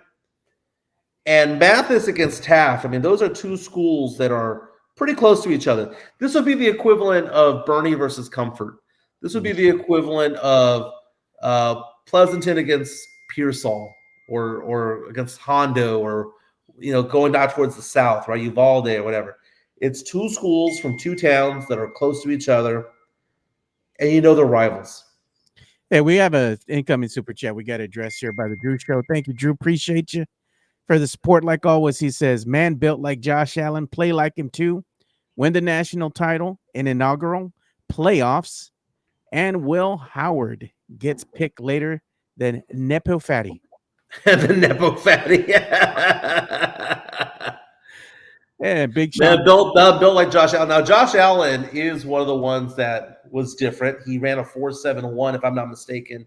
And Mathis against Taft, I mean, those are two schools that are pretty close to each other. This would be the equivalent of Bernie versus Comfort. This would be the equivalent of Pleasanton against Pearsall or against Hondo or, going down towards the south, right? Uvalde or whatever. It's two schools from two towns that are close to each other, and they're rivals. Hey, we have an incoming super chat we got to address here by the Drew Show. Thank you, Drew. Appreciate you for the support. Like always, he says, man built like Josh Allen, play like him too, win the national title in inaugural playoffs, and Will Howard gets picked later than Nepo Fatty. The Nepo Fatty. Yeah, big shot. Man, built like Josh Allen. Now, Josh Allen is one of the ones that was different. He ran a 4.71, if I'm not mistaken,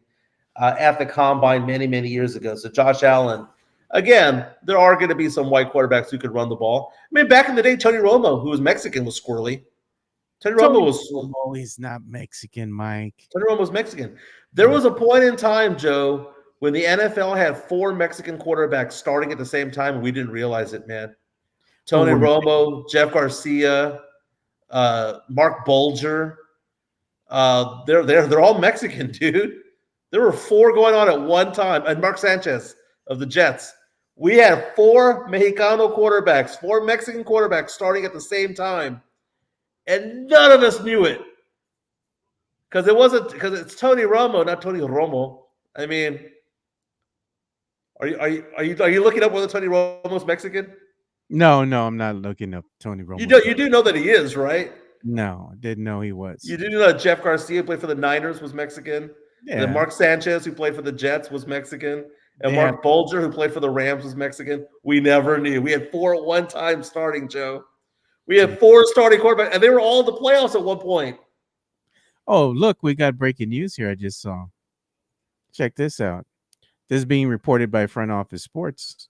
at the combine many, many years ago. So Josh Allen, again, there are going to be some white quarterbacks who could run the ball. I mean, back in the day, Tony Romo, who was Mexican, was squirrely. Tony Romo he's not Mexican, Mike. Tony Romo was Mexican. There was a point in time, Joe, when the NFL had 4 Mexican quarterbacks starting at the same time, and we didn't realize it, man. Tony Romo, Jeff Garcia, Mark Bulger. They're all Mexican, dude. There were 4 going on at one time. And Mark Sanchez of the Jets. We had 4 Mexicano quarterbacks, 4 Mexican quarterbacks starting at the same time. And none of us knew it. Because it's Tony Romo, not Tony Romo. I mean, are you looking up whether Tony Romo's Mexican? No, I'm not looking up Tony Romo. You do know that he is, right? No, I didn't know he was. You do know that Jeff Garcia, who played for the Niners, was Mexican. Yeah. And Mark Sanchez, who played for the Jets, was Mexican. And Mark Bulger, who played for the Rams, was Mexican. We never knew. We had 4 at one time starting, Joe. We have 4 starting quarterbacks, and they were all in the playoffs at one point. Oh, look, we got breaking news here. I just saw. Check this out. This is being reported by Front Office Sports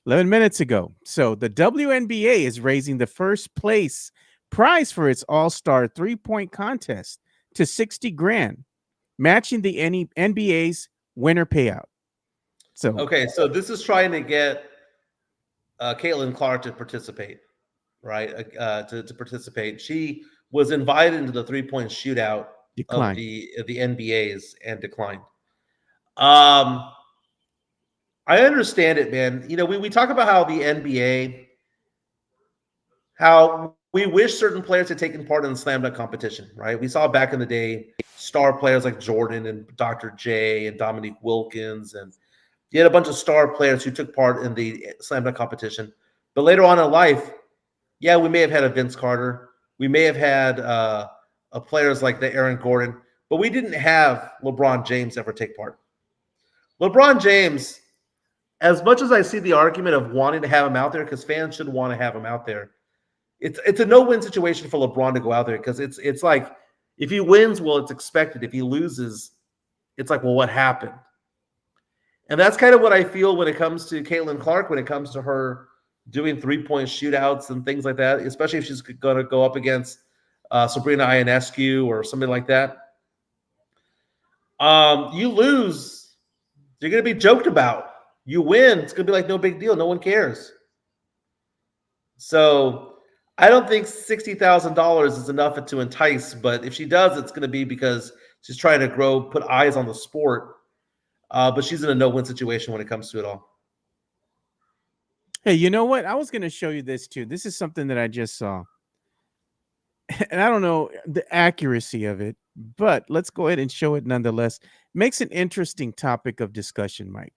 11 minutes ago. So the WNBA is raising the first place prize for its All-Star 3-point contest to 60 grand, matching the NBA's winner payout. So Okay, so this is trying to get Caitlin Clark to participate, right? To participate. She was invited into the 3-point shootout decline. of the NBA's and declined. I understand it, man. You know, we talk about how the NBA, how we wish certain players had taken part in the slam dunk competition, right? We saw back in the day star players like Jordan and Dr. J and Dominique Wilkins, and you had a bunch of star players who took part in the slam dunk competition. But later on in life, yeah, we may have had a Vince Carter. We may have had players like the Aaron Gordon, but we didn't have LeBron James ever take part. LeBron James, as much as I see the argument of wanting to have him out there, because fans should want to have him out there, it's a no-win situation for LeBron to go out there, because it's like, if he wins, well, it's expected. If he loses, it's like, well, what happened? And that's kind of what I feel when it comes to Caitlin Clark, when it comes to her doing 3-point shootouts and things like that, especially if she's going to go up against Sabrina Ionescu or somebody like that. You lose, you're going to be joked about. You win, it's going to be like no big deal. No one cares. So I don't think $60,000 is enough to entice, but if she does, it's going to be because she's trying to put eyes on the sport. But she's in a no-win situation when it comes to it all. Hey, you know what? I was going to show you this too. This is something that I just saw. And I don't know the accuracy of it, but let's go ahead and show it nonetheless. Makes an interesting topic of discussion, Mike.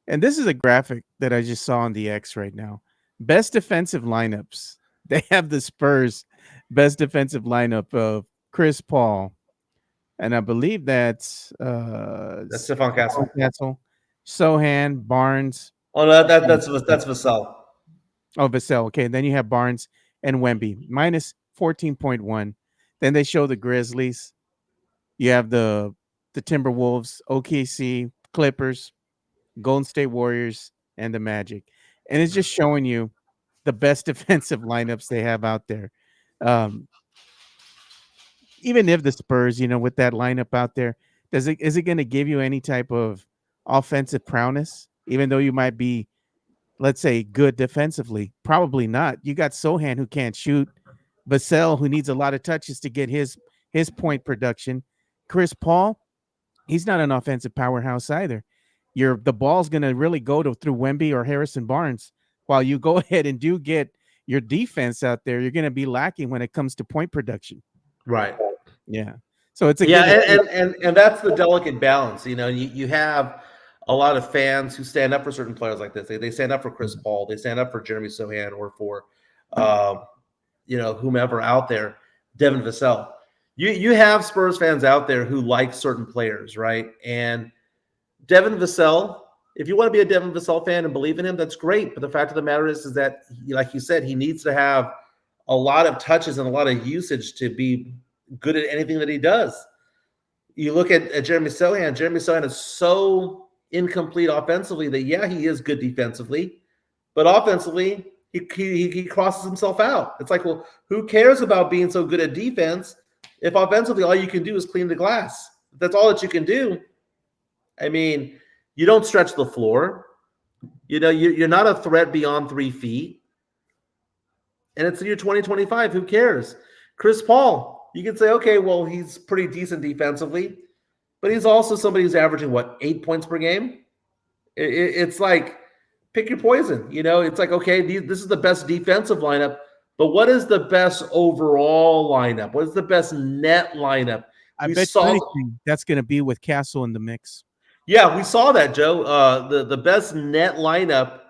And this is a graphic that I just saw on the X right now. Best defensive lineups. They have the Spurs best defensive lineup of Chris Paul. And I believe that's Stephon Castle. Sohan, Barnes. Oh, no, that's Vassell. Oh, Vassell. Okay, then you have Barnes and Wemby, minus 14.1. Then they show the Grizzlies. You have the Timberwolves, OKC, Clippers, Golden State Warriors, and the Magic. And it's just showing you the best defensive lineups they have out there. Even if the Spurs, with that lineup out there, is it going to give you any type of offensive prowess, even though you might be, let's say, good defensively? Probably not. You got Sohan, who can't shoot, Vassell, who needs a lot of touches to get his point production. Chris Paul, he's not an offensive powerhouse either. The ball's going to really go through Wemby or Harrison Barnes. While you go ahead and do get your defense out there, you're going to be lacking when it comes to point production. Right. Yeah. So it's and that's the delicate balance. You have a lot of fans who stand up for certain players like this. They stand up for Chris Paul. They stand up for Jeremy Sohan or for whomever out there, Devin Vassell. You have Spurs fans out there who like certain players, right? And Devin Vassell, if you want to be a Devin Vassell fan and believe in him, that's great. But the fact of the matter is that, like you said, he needs to have a lot of touches and a lot of usage to be good at anything that he does. You look at Jeremy Sohan. Jeremy Sohan is so incomplete offensively that, yeah, he is good defensively, but offensively, he crosses himself out. It's like, well, who cares about being so good at defense if offensively all you can do is clean the glass? If that's all that you can do, I mean, you don't stretch the floor. You're not a threat beyond 3 feet. And it's the year 2025. Who cares? Chris Paul, you can say, okay, well, he's pretty decent defensively, but he's also somebody who's averaging, 8 points per game? It's like, pick your poison. It's like, okay, this is the best defensive lineup, but what is the best overall lineup? What is the best net lineup? I bet anything that's going to be with Castle in the mix. Yeah, we saw that, Joe. The best net lineup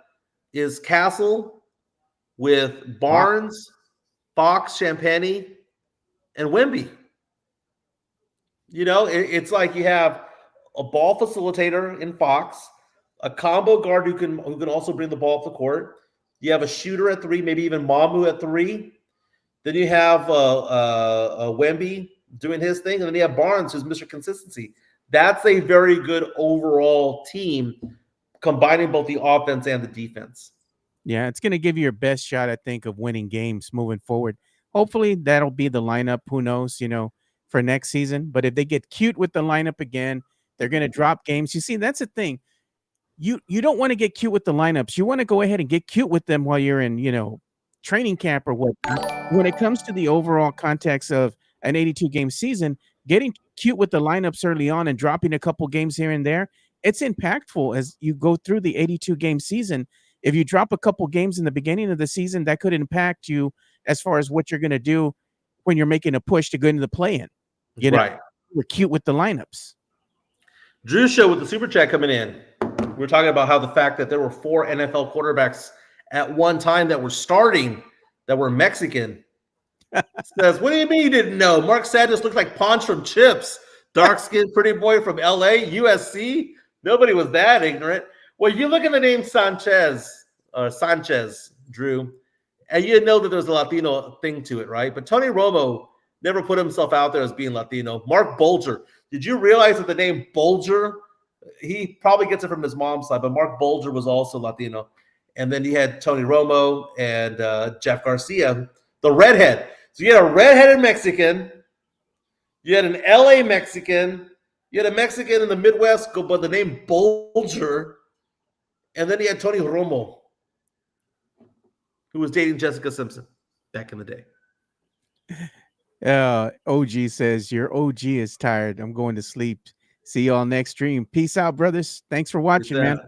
is Castle with Barnes, Fox, Champagnie, and Wemby. It's like you have a ball facilitator in Fox, a combo guard who can also bring the ball up the court. You have a shooter at 3, maybe even Mamu at 3. Then you have Wemby doing his thing, and then you have Barnes, who's Mr. Consistency. That's a very good overall team, combining both the offense and the defense. Yeah, it's going to give you your best shot, I think, of winning games moving forward. Hopefully, that'll be the lineup. Who knows, for next season. But if they get cute with the lineup again, they're going to drop games. You see, that's the thing. You don't want to get cute with the lineups. You want to go ahead and get cute with them while you're in, training camp or what. When it comes to the overall context of an 82-game season, getting cute with the lineups early on and dropping a couple games here and there, it's impactful as you go through the 82-game season. If you drop a couple games in the beginning of the season, that could impact you as far as what you're going to do when you're making a push to go into the play-in. Right. We're cute with the lineups. Drew Show with the super chat coming in. We're talking about how the fact that there were 4 NFL quarterbacks at one time that were starting that were Mexican. Says, what do you mean you didn't know? Mark Sanchez looked like Ponch from Chips. Dark-skinned pretty boy from LA, USC. Nobody was that ignorant. Well, you look at the name Sanchez, Drew, and you know that there's a Latino thing to it, right? But Tony Romo never put himself out there as being Latino. Mark Bulger. Did you realize that the name Bulger, he probably gets it from his mom's side, but Mark Bulger was also Latino. And then you had Tony Romo and Jeff Garcia, the redhead. So you had a redheaded Mexican. You had an LA Mexican. You had a Mexican in the Midwest go by the name Bulger. And then you had Tony Romo, who was dating Jessica Simpson back in the day. OG says, your OG is tired. I'm going to sleep. See y'all next stream. Peace out, brothers. Thanks for watching, man.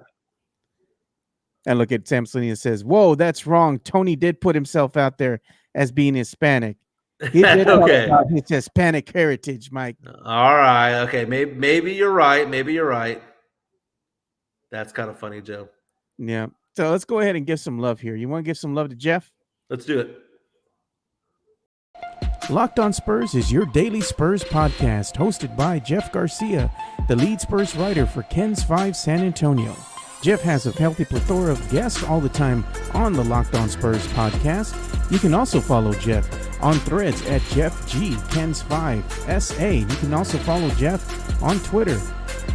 And look at Samsonian says, whoa, that's wrong. Tony did put himself out there as being Hispanic. He did talk about his Hispanic heritage, Mike. All right. Okay. Maybe you're right. Maybe you're right. That's kind of funny, Joe. Yeah. So let's go ahead and give some love here. You want to give some love to Jeff? Let's do it. Locked on Spurs is your daily Spurs podcast, hosted by Jeff Garcia, the lead Spurs writer for Ken's 5 San Antonio. Jeff has a healthy plethora of guests all the time on the Locked on Spurs podcast. You can also follow Jeff on Threads at Jeff G Ken's 5 SA. You can also follow Jeff on Twitter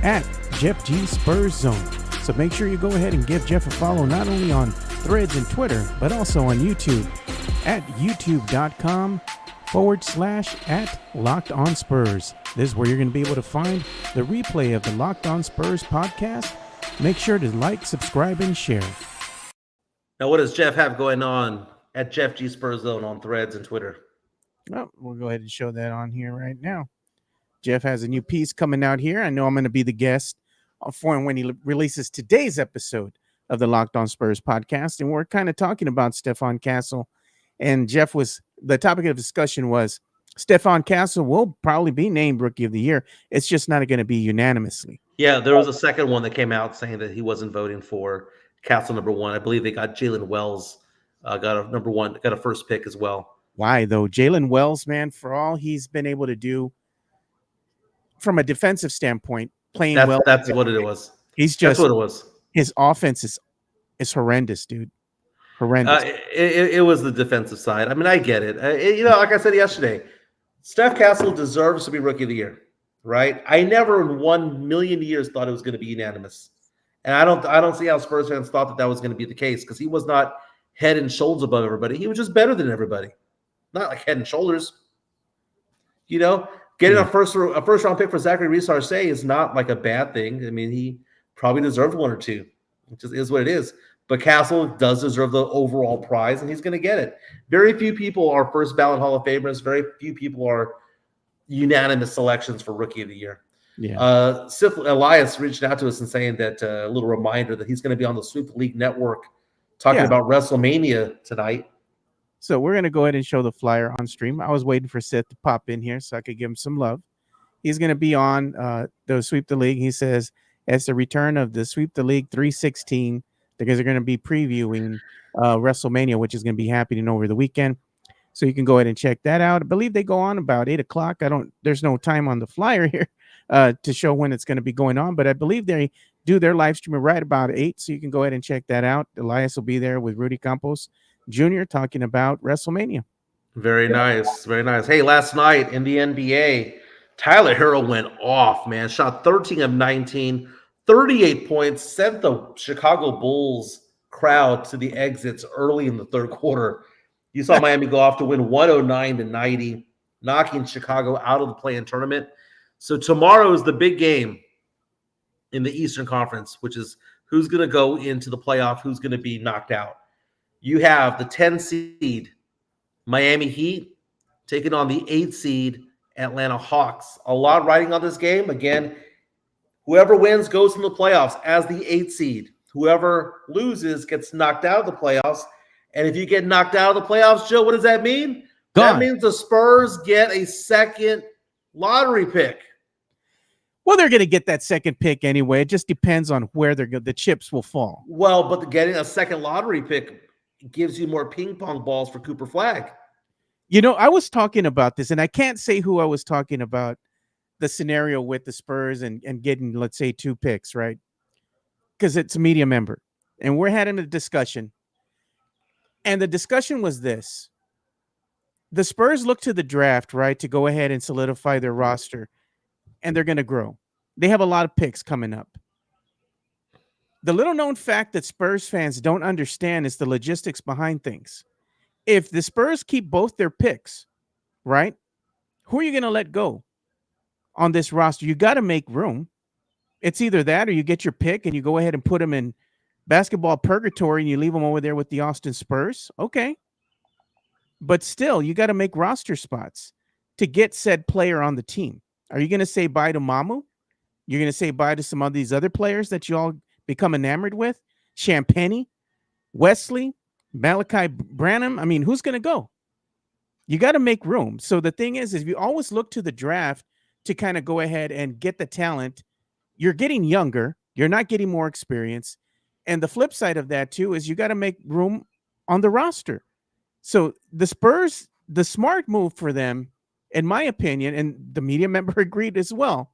at Jeff G Spurs Zone. So make sure you go ahead and give Jeff a follow not only on Threads and Twitter, but also on YouTube at youtube.com/@Locked on Spurs. This is where you're going to be able to find the replay of the Locked on Spurs podcast. Make sure to like, subscribe, and share. Now, what does Jeff have going on at Jeff G Spurs Zone on Threads and Twitter? Well, we'll go ahead and show that on here right now. Jeff has a new piece coming out here. I know I'm going to be the guest for when he releases today's episode of the Locked on Spurs podcast. And we're kind of talking about Stephon Castle. And Jeff the topic of discussion was Stephon Castle will probably be named Rookie of the Year. It's just not going to be unanimously. Yeah, there was a second one that came out saying that he wasn't voting for Castle number 1. I believe they got Jalen Wells, got a number 1, got a first pick as well. Why, though? Jalen Wells, man, for all he's been able to do from a defensive standpoint, playing well. That's what it was. That's what it was. His offense is horrendous, dude. Horrendous. It was the defensive side. I mean, I get it. Like I said yesterday, Steph Castle deserves to be Rookie of the Year, right? I never in 1,000,000 years thought it was going to be unanimous, and I don't see how Spurs fans thought that was going to be the case, because he was not head and shoulders above everybody. He was just better than everybody, not like head and shoulders. Getting a first round pick for Zachary Reese-Arce is not like a bad thing. I mean, he probably deserved 1 or 2. It just is what it is. But Castle does deserve the overall prize, and he's going to get it. Very few people are first ballot Hall of Famers. Very few people are unanimous selections for Rookie of the Year. Yeah. Sith Elias reached out to us and saying that a little reminder that he's going to be on the Sweep the League Network talking about WrestleMania tonight. So we're going to go ahead and show the flyer on stream. I was waiting for Sith to pop in here so I could give him some love. He's going to be on the Sweep the League. He says it's the return of the Sweep the League 316, because they're going to be previewing WrestleMania, which is going to be happening over the weekend. So you can go ahead and check that out. I believe they go on about 8 o'clock. There's no time on the flyer here to show when it's going to be going on, but I believe they do their live stream right about 8, so you can go ahead and check that out. Elias will be there with Rudy Campos Jr. talking about WrestleMania. Very nice. Very nice. Hey, last night in the NBA, Tyler Hero went off, man. Shot 13 of 19, 38 points, sent the Chicago Bulls crowd to the exits early in the third quarter. You saw Miami go off to win 109-90, knocking Chicago out of the play-in tournament. So tomorrow is the big game in the Eastern Conference, which is who's going to go into the playoff, who's going to be knocked out. You have the 10 seed Miami Heat taking on the 8 seed Atlanta Hawks. A lot riding on this game. Again, whoever wins goes in the playoffs as the 8 seed. Whoever loses gets knocked out of the playoffs. And if you get knocked out of the playoffs, Joe, what does that mean? Gone. That means the Spurs get a second lottery pick. Well, they're going to get that second pick anyway. It just depends on where the chips will fall. Well, but getting a second lottery pick gives you more ping pong balls for Cooper Flagg. You know, I was talking about this, and I can't say who I was talking about, the scenario with the Spurs and getting, let's say, 2 picks, right? Because it's a media member. And we're having a discussion. And the discussion was this. The Spurs look to the draft, right, to go ahead and solidify their roster. And they're going to grow. They have a lot of picks coming up. The little known fact that Spurs fans don't understand is the logistics behind things. If the Spurs keep both their picks, right, who are you going to let go on this roster? You got to make room. It's either that or you get your pick and you go ahead and put them in basketball purgatory and you leave them over there with the Austin Spurs. Okay. But still, you got to make roster spots to get said player on the team. Are you going to say bye to Mamu? You're going to say bye to some of these other players that you all become enamored with? Champagny, Wesley, Malachi Branham. I mean, who's going to go? You got to make room. So the thing is you always look to the draft to kind of go ahead and get the talent. You're getting younger. You're not getting more experience. And the flip side of that, too, is you got to make room on the roster. So the Spurs, the smart move for them, in my opinion, and the media member agreed as well,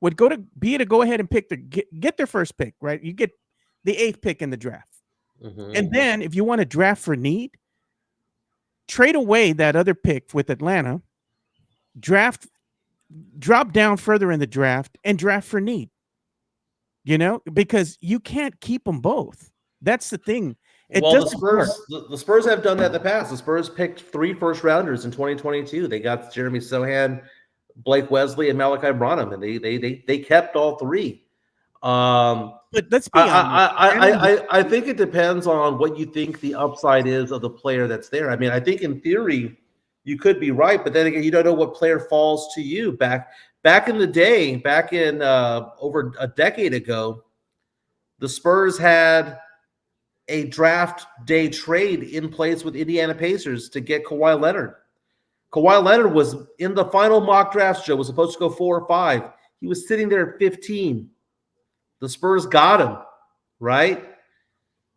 would go ahead and pick get their first pick, right? You get the 8th pick in the draft. Mm-hmm. And then if you want to draft for need, trade away that other pick with Atlanta, drop down further in the draft and draft for need. You know, because you can't keep them both. That's the thing. The Spurs have done that in the past. The Spurs picked 3 first-rounders in 2022. They got Jeremy Sohan, Blake Wesley, and Malachi Branham, and they kept all 3. But let's be honest. I think it depends on what you think the upside is of the player that's there. I mean, I think in theory you could be right, but then again, you don't know what player falls to you. Back in the day, back in over a decade ago, the Spurs had a draft day trade in place with Indiana Pacers to get Kawhi Leonard. Kawhi Leonard was in the final mock draft, Joe, was supposed to go 4 or 5. He was sitting there at 15. The Spurs got him, right?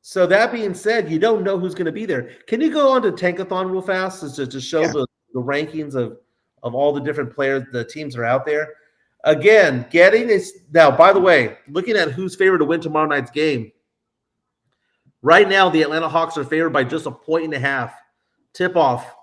So that being said, you don't know who's going to be there. Can you go on to Tankathon real fast to show the rankings of all the different players, the teams that are out there? Again, now, by the way, looking at who's favored to win tomorrow night's game, right now, the Atlanta Hawks are favored by just 1.5. Tip-off,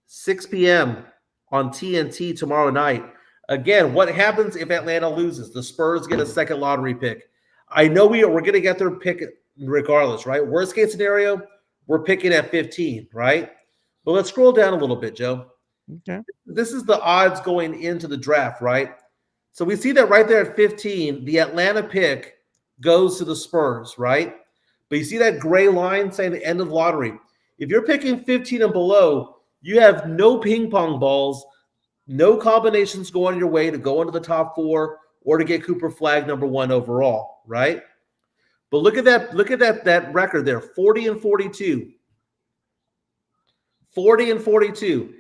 6 p.m. on TNT tomorrow night. Again, what happens if Atlanta loses? The Spurs get a second lottery pick. I know we're going to get their pick regardless, right? Worst case scenario, we're picking at 15, right? But let's scroll down a little bit, Joe. Okay. This is the odds going into the draft, right? So we see that right there at 15, the Atlanta pick goes to the Spurs, right? But you see that gray line saying the end of lottery. If you're picking 15 and below, you have no ping pong balls, no combinations going your way to go into the top 4 or to get Cooper Flagg number 1 overall, right? But look at that record there, 40 and 42. 40 and 42.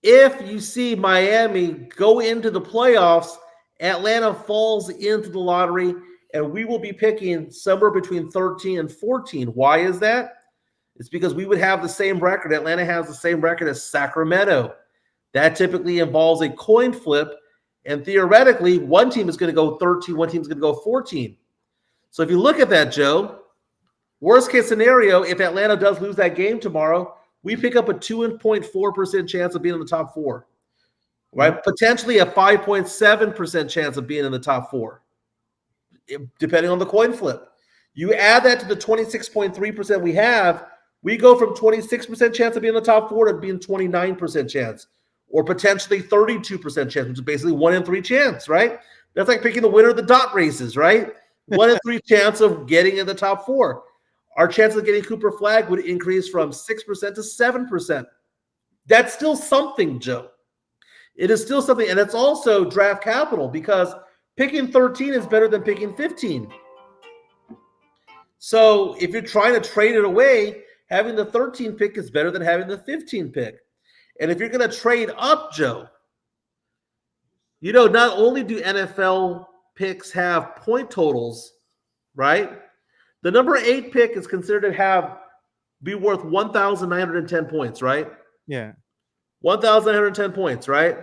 If you see Miami go into the playoffs, Atlanta falls into the lottery, and we will be picking somewhere between 13 and 14. Why is that? It's because we would have the same record. Atlanta has the same record as Sacramento. That typically involves a coin flip, and theoretically, one team is going to go 13, one team is going to go 14. So if you look at that, Joe, worst case scenario, if Atlanta does lose that game tomorrow, we pick up a 2.4% chance of being in the top 4, right? Mhm. Potentially a 5.7% chance of being in the top 4, depending on the coin flip. You add that to the 26.3% we have, we go from 26% chance of being in the top 4 to being 29% chance, or potentially 32% chance, which is basically 1 in 3 chance, right? That's like picking the winner of the dot races, right? 1 in 3 chance of getting in the top 4. Our chance of getting Cooper Flag would increase from 6% to 7%. That's still something, Joe. It is still something, and it's also draft capital because picking 13 is better than picking 15. So if you're trying to trade it away, having the 13 pick is better than having the 15 pick. And if you're going to trade up, Joe, not only do NFL picks have point totals, right? The number 8 pick is considered to be worth 1,910 points, right? Yeah. 1,910 points, right?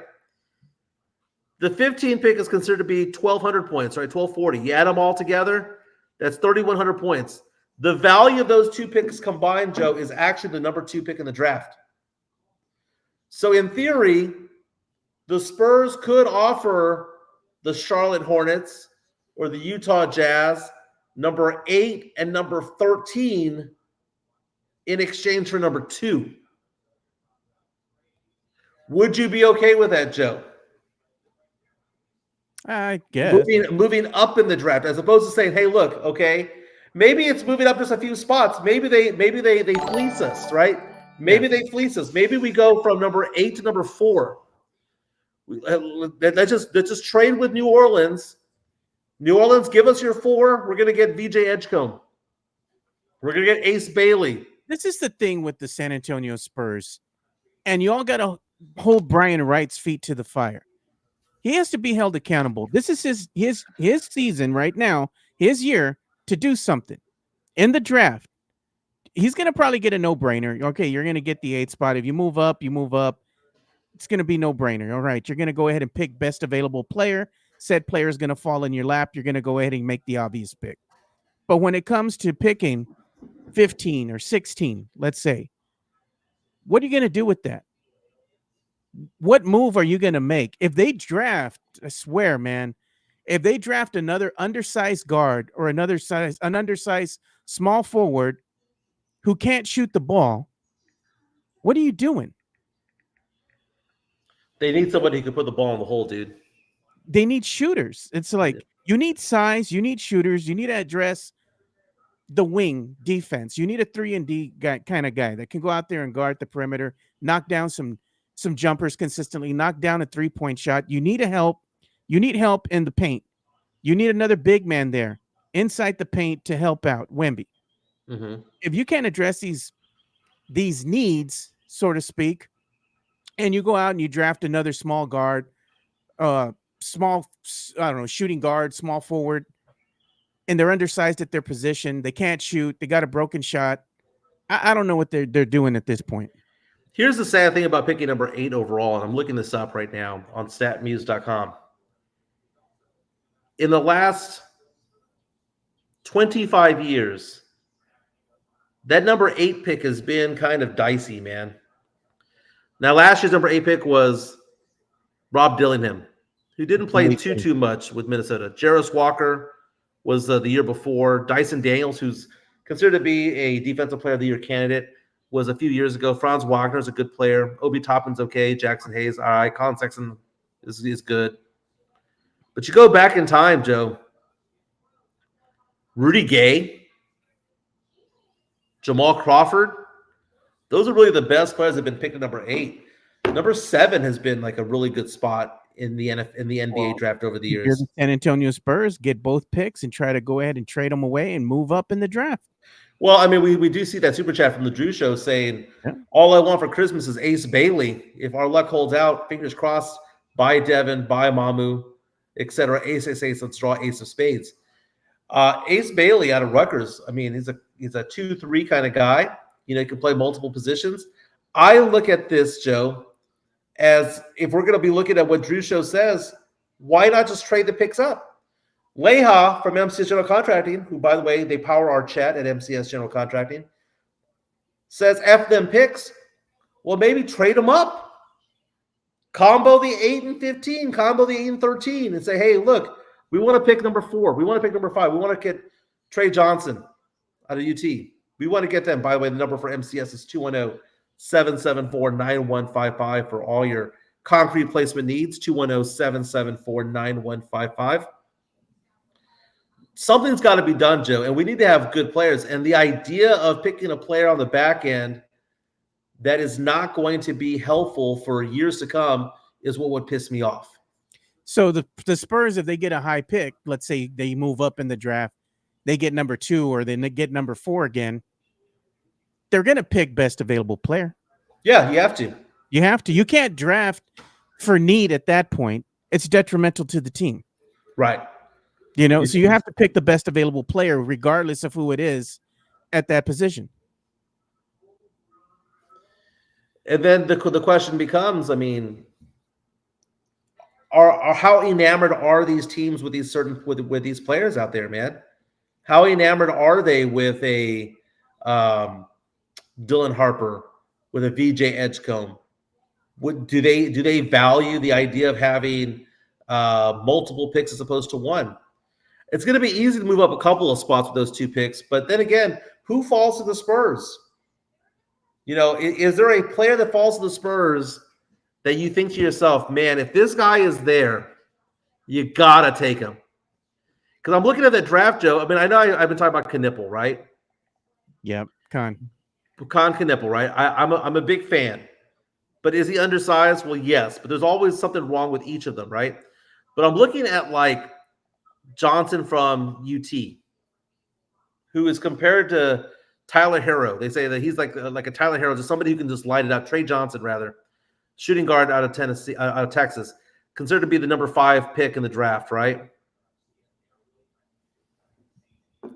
The 15 pick is considered to be 1,200 points, right? 1,240. You add them all together, that's 3,100 points. The value of those 2 picks combined, Joe, is actually the number 2 pick in the draft. So in theory, the Spurs could offer the Charlotte Hornets or the Utah Jazz number 8 and number 13 in exchange for number 2. Would you be okay with that, Joe? I guess. Moving up in the draft, as opposed to saying, "Hey, look, okay, maybe it's moving up just a few spots. Maybe they fleece us, right? Maybe they fleece us. Maybe we go from number 8 to number 4. Let's just trade with New Orleans. New Orleans, give us your 4. We're going to get VJ Edgecombe. We're going to get Ace Bailey." This is the thing with the San Antonio Spurs, and you all got to hold Brian Wright's feet to the fire. He has to be held accountable. This is his season right now, his year to do something in the draft. He's going to probably get a no-brainer. Okay, you're going to get the 8th spot. If you move up, It's going to be no-brainer. All right, you're going to go ahead and pick best available player. Said player is going to fall in your lap. You're going to go ahead and make the obvious pick. But when it comes to picking 15 or 16, let's say, what are you going to do with that? What move are you going to make? If they draft, I swear, man, if they draft another undersized guard or an undersized small forward who can't shoot the ball, what are you doing? They need somebody who can put the ball in the hole, dude. They need shooters. It's like you need size, you need shooters, you need to address the wing defense. You need a 3-and-D guy, kind of guy that can go out there and guard the perimeter, knock down some jumpers consistently, knock down a 3-point shot. You need help. You need help in the paint. You need another big man there inside the paint to help out Wemby. Mm-hmm. If you can't address these needs, so to speak, and you go out and you draft another small guard, shooting guard, small forward, and they're undersized at their position, they can't shoot, they got a broken shot. I don't know what they're doing at this point. Here's the sad thing about picking number 8 overall, and I'm looking this up right now on statmuse.com. In the last 25 years, that number 8 pick has been kind of dicey, man. Now, last year's number 8 pick was Rob Dillingham, who didn't play too much with Minnesota. Jarris Walker was the year before. Dyson Daniels, who's considered to be a Defensive Player of the Year candidate, was a few years ago. Franz Wagner is a good player. Obi Toppin's okay. Jackson Hayes, all right. Colin Sexton is good. But you go back in time, Joe. Rudy Gay, Jamal Crawford, those are really the best players that have been picked at number 8. Number 7 has been like a really good spot in the NBA draft over the years. You're the San Antonio Spurs, get both picks and try to go ahead and trade them away and move up in the draft. Well, I mean, we do see that super chat from the Drew Show saying, all I want for Christmas is Ace Bailey. If our luck holds out, fingers crossed, buy Devin, buy Mamu, etc. Ace, let's draw Ace of Spades. Ace Bailey out of Rutgers, I mean, he's a 2-3 kind of guy. He can play multiple positions. I look at this, Joe, as if we're going to be looking at what Drew Show says, why not just trade the picks up? Leha from MCS General Contracting, who, by the way, they power our chat at MCS General Contracting, says F them picks. Well, maybe trade them up. Combo the 8 and 15, combo the 8 and 13, and say, hey, look, we want to pick number 4. We want to pick number 5. We want to get Trey Johnson out of UT. We want to get them. By the way, the number for MCS is 210-774-9155 for all your concrete placement needs, 210-774-9155. Something's got to be done, Joe, and we need to have good players. And the idea of picking a player on the back end that is not going to be helpful for years to come is what would piss me off. So the Spurs, if they get a high pick, let's say they move up in the draft, they get number 2 or they get number 4 again, they're going to pick best available player. Yeah, you have to. You have to. You can't draft for need at that point. It's detrimental to the team. Right. You know, so you have to pick the best available player regardless of who it is at that position. And then the question becomes, I mean, are how enamored are these teams with these with these players out there, man? How enamored are they with a Dylan Harper, with a VJ Edgecombe? Do they value the idea of having multiple picks as opposed to one? It's going to be easy to move up a couple of spots with those 2 picks, but then again, who falls to the Spurs? You know, is there a player that falls to the Spurs that you think to yourself, man, if this guy is there, you gotta take him? Because I'm looking at that draft, Joe. I mean, I know I've been talking about Knipple, right? Yep, Con Knipple, right? I'm a big fan. But is he undersized? Well, yes. But there's always something wrong with each of them, right? But I'm looking at like Johnson from UT, who is compared to Tyler Herro. They say that he's like a Tyler Herro, just somebody who can just light it up. Trey Johnson, rather, shooting guard out of Tennessee, out of Texas, considered to be the number 5 pick in the draft, right?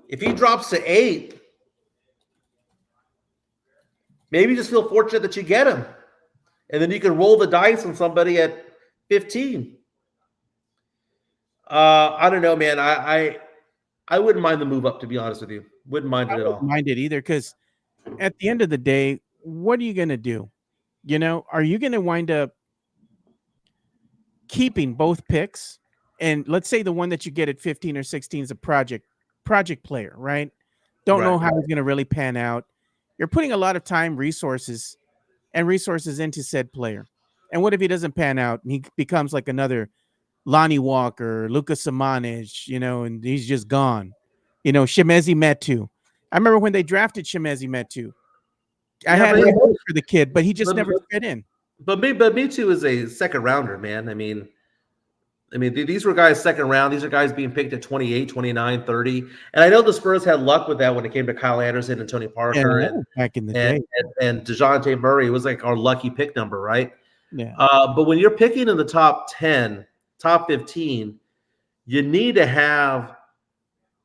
If he drops to 8, maybe you just feel fortunate that you get him, and then you can roll the dice on somebody at 15. I don't know, man. I wouldn't mind the move up, to be honest with you. Wouldn't mind it at all. wouldn't mind it either, because at the end of the day, what are you going to do? You know, are you going to wind up keeping both picks? And let's say the one that you get at 15 or 16 is a project player, right? Don't know how he's going to really pan out. You're putting a lot of time, resources into said player. And what if he doesn't pan out and he becomes like another Lonnie Walker, Lucas Samanic, you know, and he's just gone? You know, Shemezi Metu. I remember when they drafted Shemezi Metu. I had hopes for the kid, but he just never fit in. But Metu is a second rounder, man. I mean, these were guys second round. These are guys being picked at 28, 29, 30. And I know the Spurs had luck with that when it came to Kyle Anderson and Tony Parker back in the day. And DeJounte Murray. It was like our lucky pick number, right? Yeah. But when you're picking in the top 10, top 15, you need to have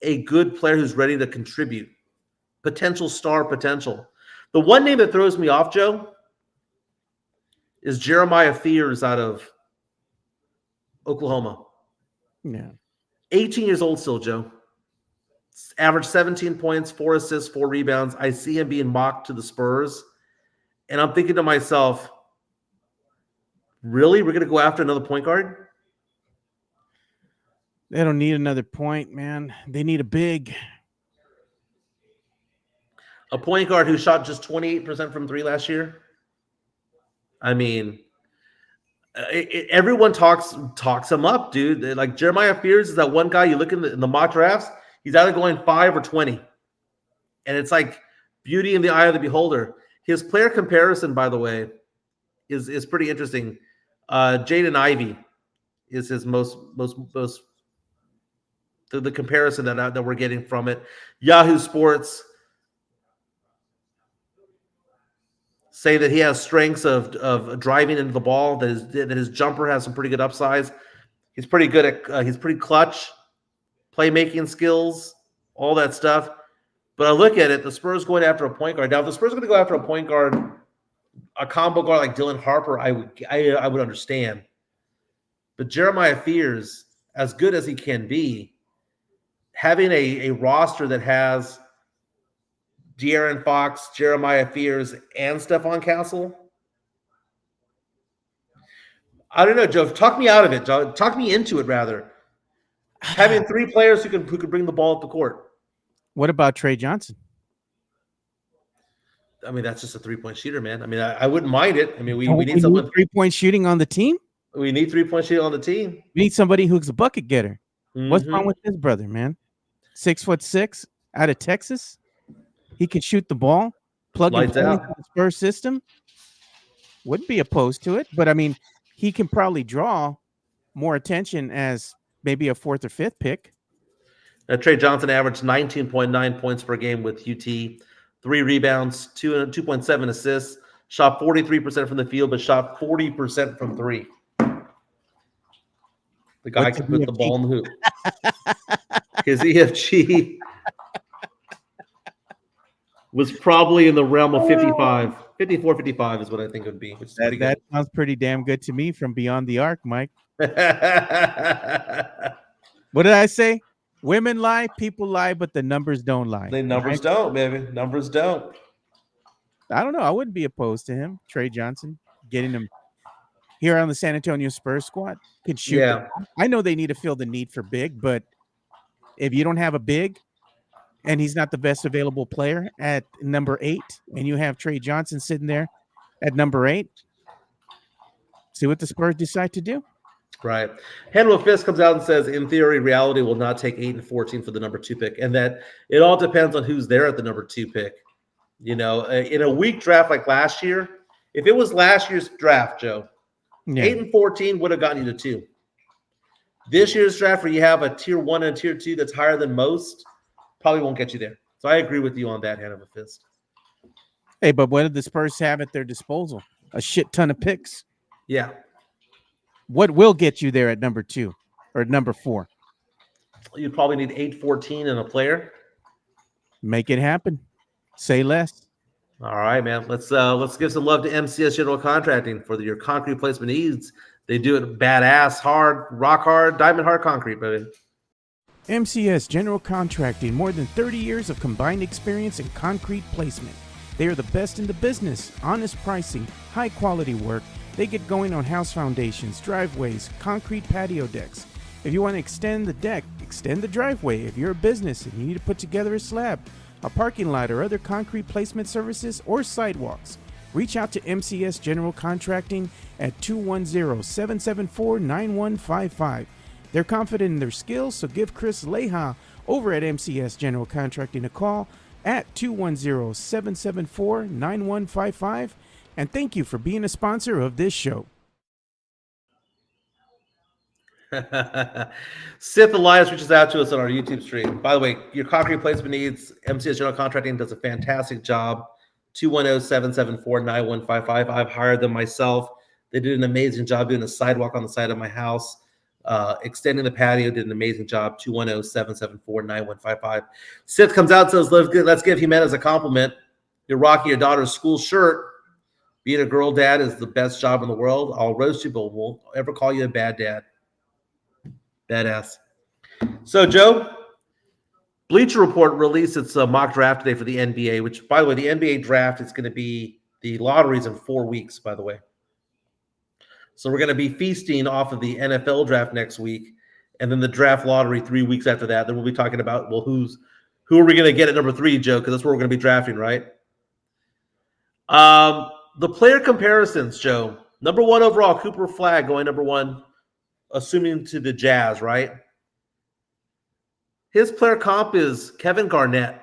a good player who's ready to contribute. Potential star potential. The one name that throws me off, Joe, is Jeremiah Fears out of Oklahoma. Yeah. 18 years old still, Joe. Averaged 17 points, 4 assists, 4 rebounds. I see him being mocked to the Spurs. And I'm thinking to myself, really? We're going to go after another point guard? They don't need another point, man. They need a big. A point guard who shot just 28% from 3 last year? I mean, everyone talks him up, dude. Like Jeremiah Fears is that one guy you look in the mock drafts, he's either going 5 or 20. And it's like beauty in the eye of the beholder. His player comparison, by the way, is pretty interesting. Jaden Ivey is his most the comparison that we're getting from it. Yahoo Sports say that he has strengths of driving into the ball, that his jumper has some pretty good upsides. He's pretty good at he's pretty clutch, playmaking skills, all that stuff. But I look at it, the Spurs going after a point guard. Now, if the Spurs are going to go after a point guard, a combo guard like Dylan Harper, I would understand. But Jeremiah Fears, as good as he can be, having a roster that has De'Aaron Fox, Jeremiah Fears, and Stephon Castle. I don't know, Joe. Talk me out of it, Joe. Talk me into it, rather. Having 3 players who could bring the ball up the court. What about Trey Johnson? I mean, that's just a 3-point shooter, man. I mean, I wouldn't mind it. I mean, we We need someone. 3-point shooting on the team. We need 3-point shooting on the team. We need somebody who's a bucket getter. What's Mhm. wrong with this brother, man? 6'6" out of Texas. He can shoot the ball, plug and Lights play out. into the Spurs system. Wouldn't be opposed to it, but I mean, he can probably draw more attention as maybe a 4th or 5th pick. Trey Johnson averaged 19.9 points per game with UT, 3 rebounds, 2.7 assists, shot 43% from the field, but shot 40% from 3. The guy What's can his put the ball in the hoop. His EFG was probably in the realm of 55. 54, 55 is what I think it would be, which is pretty That sounds pretty damn good to me from beyond the arc, Mike. good. What did I say? Women lie, people lie, but the numbers don't lie. The numbers don't, baby. Numbers don't. I don't know. I wouldn't be opposed to him, Trey Johnson, getting him here on the San Antonio Spurs squad. Can shoot. Yeah. I know they need to fill the need for big, but if you don't have a big and he's not the best available player at number 8, and you have Trey Johnson sitting there at number 8, see what the Spurs decide to do. Right. Handle Fist comes out and says, in theory, reality will not take 8 and 14 for the number 2 pick, and that it all depends on who's there at the number 2 pick. You know, in a weak draft like last year, if it was last year's draft, Joe, 8 and 14 would have gotten you to 2. This year's draft, where you have a tier 1 and a tier 2 that's higher than most, probably won't get you there. So I agree with you on that, Hand of a Fist. Hey, but what did the Spurs have at their disposal? A shit ton of picks. Yeah. What will get you there at number 2 or number 4? You'd probably need 8, 14 and a player. Make it happen. Say less. All right, man. Let's give some love to MCS General Contracting for your concrete placement needs. They do it badass, hard, rock hard, diamond hard concrete, baby. MCS General Contracting, more than 30 years of combined experience in concrete placement. They are the best in the business, honest pricing, high quality work. They get going on house foundations, driveways, concrete patio decks. If you want to extend the deck, extend the driveway. If you're a business and you need to put together a slab, a parking lot, or other concrete placement services or sidewalks, reach out to MCS General Contracting at 210-774-9155. They're confident in their skills, so give Chris Leha over at MCS General Contracting a call at 210-774-9155. And thank you for being a sponsor of this show. Sith Elias reaches out to us on our YouTube stream. By the way, your concrete placement needs, MCS General Contracting does a fantastic job. 210-774-9155. I've hired them myself. They did an amazing job doing a sidewalk on the side of my house. Extending the patio, did an amazing job. 210-774-9155. Sith comes out and says, let's give Jimenez a compliment. You're rocking your daughter's school shirt. Being a girl dad is the best job in the world. I'll roast you, but won't ever call you a bad dad. Badass. So, Joe, Bleacher Report released its mock draft today for the NBA, which, by the way, the NBA draft is going to be, the lotteries in 4 weeks, by the way. So we're going to be feasting off of the NFL draft next week, and then the draft lottery 3 weeks after that. Then we'll be talking about, well, who are we going to get at number 3, Joe? Because that's where we're going to be drafting, right? The player comparisons, Joe. Number 1 overall, Cooper Flagg going number 1, assuming to the Jazz, right? His player comp is Kevin Garnett.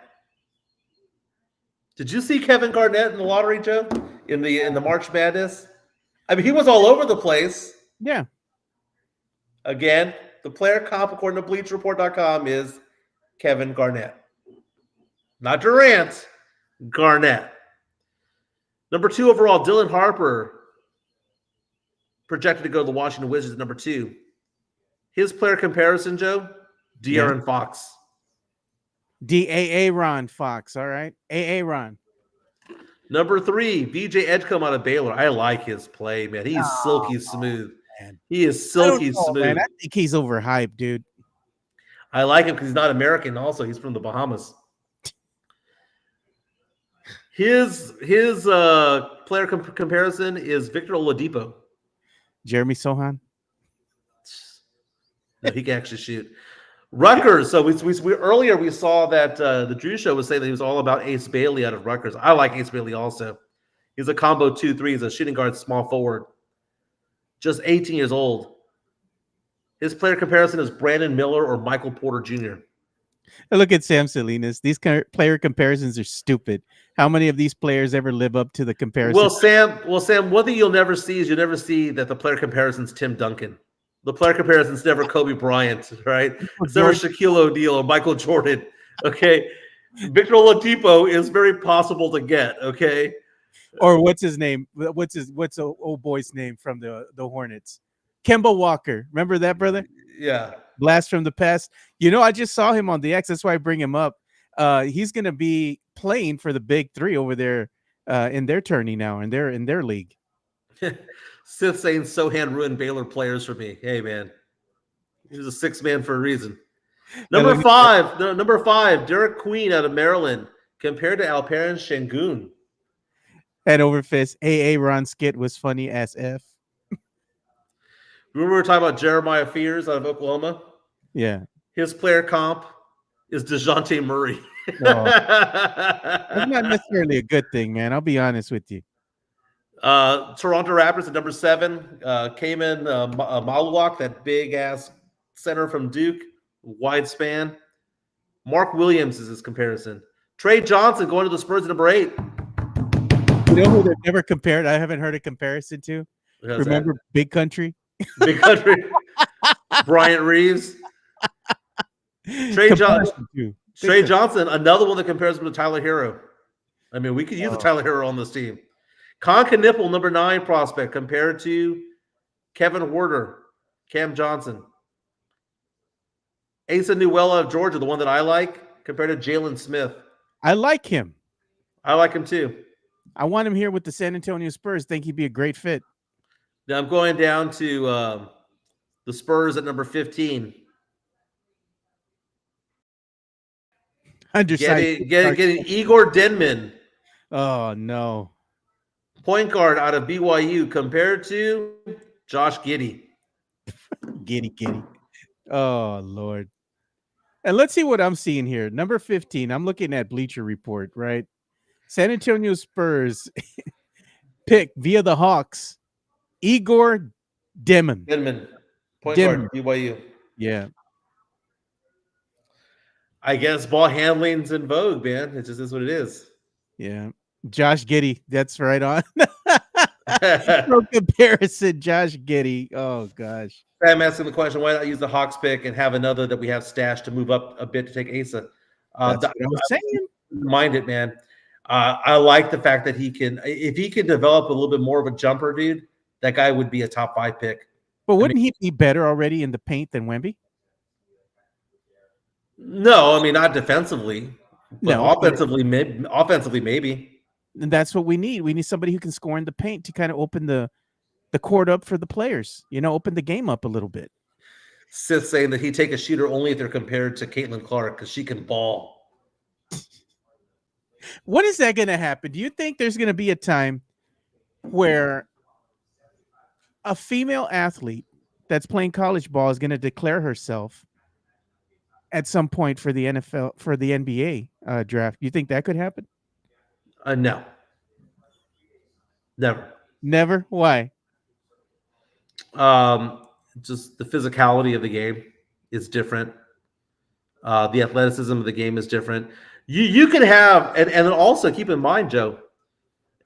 Did you see Kevin Garnett in the lottery, Joe? In the March Madness? I mean, he was all over the place. Yeah. Again, the player comp, according to BleachReport.com, is Kevin Garnett. Not Durant, Garnett. Number 2 overall, Dylan Harper, projected to go to the Washington Wizards at number 2. His player comparison, Joe, De'Aaron Fox. Aaron Fox, all right? Aaron. Number 3, VJ Edgecombe out of Baylor. I like his play, man. He's silky smooth. Man. He is silky smooth. Man. I think he's overhyped, dude. I like him because he's not American. Also, he's from the Bahamas. His player comparison is Victor Oladipo. Jeremy Sohan. No, he can actually shoot. Rutgers. So we earlier we saw that the Drew Show was saying that he was all about Ace Bailey out of Rutgers. I like Ace Bailey also. He's a combo 2-3. He's a shooting guard, small forward. Just 18 years old. His player comparison is Brandon Miller or Michael Porter Jr. Look at Sam Salinas. These player comparisons are stupid. How many of these players ever live up to the comparison? Well, Sam, one thing you'll never see is that the player comparison's Tim Duncan. The player comparison's never Kobe Bryant, right? It's never Shaquille O'Neal or Michael Jordan. Okay. Victor Oladipo is very possible to get, okay? Or what's his name? What's old boy's name from the Hornets? Kemba Walker. Remember that, brother? Yeah. Blast from the past. I just saw him on the X. That's why I bring him up. He's going to be playing for the Big Three over there in their tourney now, and they're in their league. Sith saying Sohan ruined Baylor players for me. Hey, man. He was a sixth man for a reason. Number five, Derek Queen out of Maryland compared to Alperen Şengün. And Overfist, Ron Skit was funny as F. Remember we were talking about Jeremiah Fears out of Oklahoma? Yeah. His player comp is DeJounte Murray. That's not necessarily a good thing, man. I'll be honest with you. Toronto Raptors at number 7. Kaman Maluak, that big-ass center from Duke, wide span. Mark Williams is his comparison. Trey Johnson going to the Spurs at number 8. You know who they've never compared? I haven't heard a comparison to. Remember that? Big Country? Big Country. Bryant Reeves. Trey Johnson, another one that compares him to Tyler Hero. I mean, we could use a Tyler Hero on this team. Con Knipple, number 9 prospect, compared to Kevin Huerter, Cam Johnson. Asa Newella of Georgia, the one that I like, compared to Jalen Smith. I like him. I like him too. I want him here with the San Antonio Spurs. Think he'd be a great fit. Now I'm going down to the Spurs at number 15. Getting Igor Denman. Oh, no. Point guard out of BYU compared to Josh Giddey. Giddey. Oh, Lord. And let's see what I'm seeing here. Number 15, I'm looking at Bleacher Report, right? San Antonio Spurs pick via the Hawks, Igor Denman. Point guard, BYU. Yeah. I guess ball handling's in vogue, man. It just is what it is. Yeah. Josh Giddey. That's right on. No comparison, Josh Giddey. Oh, gosh. I'm asking the question, why not use the Hawks pick and have another that we have stashed to move up a bit to take Asa? That's what I was saying. Mind it, man. I like the fact that if he can develop a little bit more of a jumper, dude, that guy would be a top 5 pick. But wouldn't he be better already in the paint than Wemby? No, I mean, not defensively. But No, offensively, maybe. And that's what we need. We need somebody who can score in the paint to kind of open the court up for the players, open the game up a little bit. Sith saying that he'd take a shooter only if they're compared to Caitlin Clark because she can ball. When is that going to happen? Do you think there's going to be a time where a female athlete that's playing college ball is going to declare herself at some point for the NFL, for the NBA draft? You think that could happen? No. Never. Never? Why? Just the physicality of the game is different. The athleticism of the game is different. You can have, and then also keep in mind, Joe,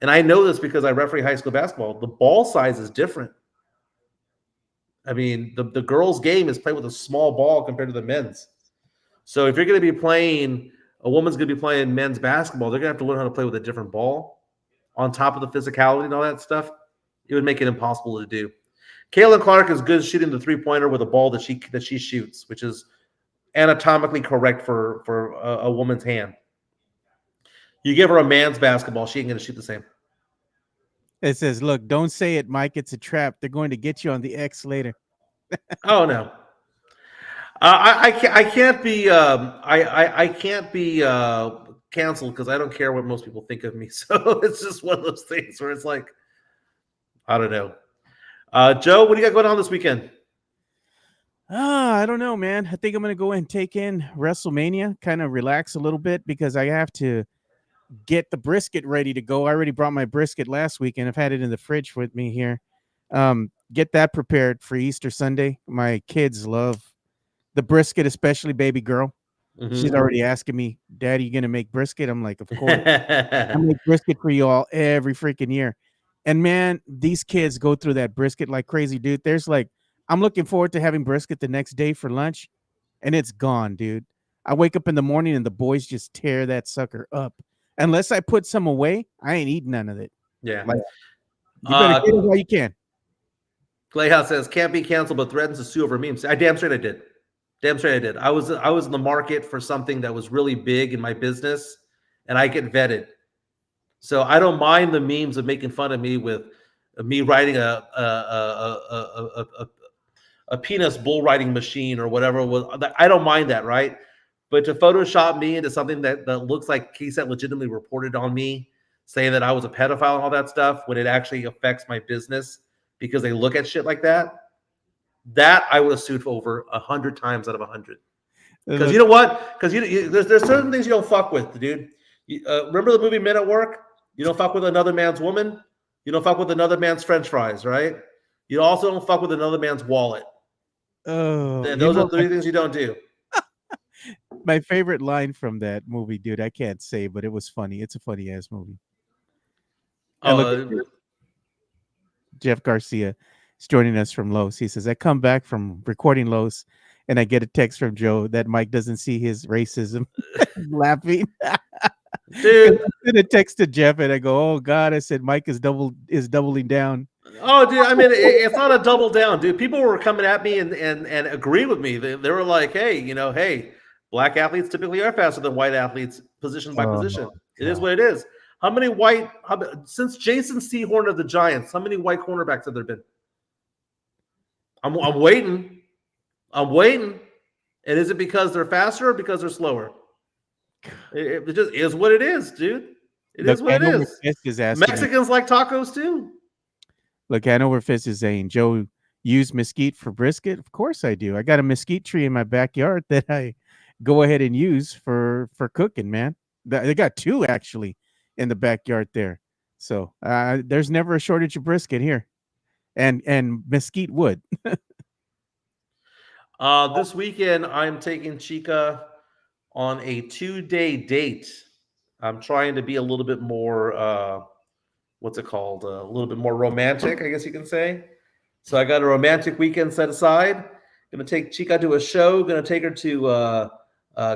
and I know this because I referee high school basketball, the ball size is different. I mean, the girls' game is played with a small ball compared to the men's. So if you're going to be playing, a woman's going to be playing men's basketball, they're going to have to learn how to play with a different ball on top of the physicality and all that stuff. It would make it impossible to do. Caitlin Clark is good shooting the three-pointer with a ball that she shoots, which is anatomically correct for a woman's hand. You give her a man's basketball, she ain't going to shoot the same. It says, look, don't say it, Mike. It's a trap. They're going to get you on the X later. Oh, no. I can't be I can't be canceled because I don't care what most people think of me. So it's just one of those things where it's like, I don't know. Joe, what do you got going on this weekend? I don't know, man. I think I'm gonna go and take in WrestleMania, kind of relax a little bit because I have to get the brisket ready to go. I already brought my brisket last week and I've had it in the fridge with me here. Get that prepared for Easter Sunday. My kids love the brisket, especially baby girl. She's already asking me, "Daddy, you gonna make brisket?" I'm like, "Of course." I make brisket for you all every freaking year. And man, these kids go through that brisket like crazy, dude. There's like, I'm looking forward to having brisket the next day for lunch, and it's gone, dude. I wake up in the morning and the boys just tear that sucker up. Unless I put some away, I ain't eating none of it. Yeah. Like, you better get it while you can. Clayhouse says can't be canceled, but threatens to sue over memes. Damn straight I did. Damn straight I did. I was in the market for something that was really big in my business, and I get vetted. So I don't mind the memes of making fun of me with me riding a penis bull riding machine or whatever it was. I don't mind that, right? But to Photoshop me into something that looks like KSAT legitimately reported on me, saying that I was a pedophile and all that stuff, when it actually affects my business because they look at shit like that, that I would have sued for over 100 times out of 100. Because you know what? Because there's certain things you don't fuck with, dude. Remember the movie Men at Work? You don't fuck with another man's woman. You don't fuck with another man's French fries, right? You also don't fuck with another man's wallet. Oh, And those are three things you don't do. My favorite line from that movie, dude, I can't say, but it was funny. It's a funny ass movie. Jeff Garcia is joining us from Los. He says, I come back from recording Los and I get a text from Joe that Mike doesn't see his racism. Laughing. Dude. I sent a text to Jeff and I go, oh God, I said Mike is doubling down. Oh, dude, I mean, it's not a double down, dude. People were coming at me and agree with me. They were like, hey, black athletes typically are faster than white athletes position by position. It is what it is. Since Jason Sehorn of the Giants, how many white cornerbacks have there been? I'm waiting. And is it because they're faster or because they're slower? It just is what it is, dude. It is what it is. Mexicans like tacos too. Look, Hanover Fist is saying, Joe, use mesquite for brisket? Of course I do. I got a mesquite tree in my backyard that I go ahead and use for cooking, man. They got two actually in the backyard there. So there's never a shortage of brisket here. And mesquite wood. This weekend, I'm taking Chica on a 2-day date. I'm trying to be a little bit more, what's it called? A little bit more romantic, I guess you can say. So I got a romantic weekend set aside. Going to take Chica to a show. Going to take her to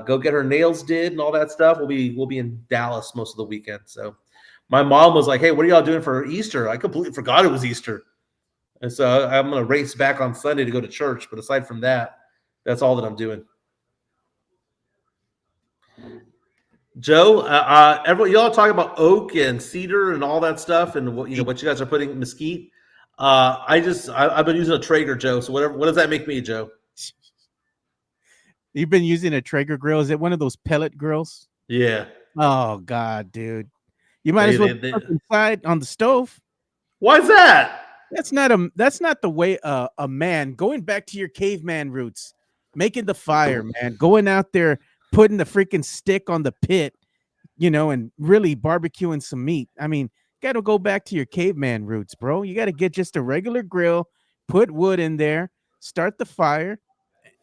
go get her nails did and all that stuff. We'll be in Dallas most of the weekend. So my mom was like, hey, what are y'all doing for Easter? I completely forgot it was Easter. And so I'm going to race back on Sunday to go to church. But aside from that, that's all that I'm doing. Joe, y'all talk about oak and cedar and all that stuff, and what you guys are putting mesquite. I've been using a Traeger, Joe. So what does that make me, Joe? You've been using a Traeger grill? Is it one of those pellet grills? Yeah. Oh God, dude, you might as well put inside on the stove. Why's that? That's not the way a man, going back to your caveman roots, making the fire, man, going out there, putting the freaking stick on the pit, and really barbecuing some meat. I mean, you got to go back to your caveman roots, bro. You got to get just a regular grill, put wood in there, start the fire,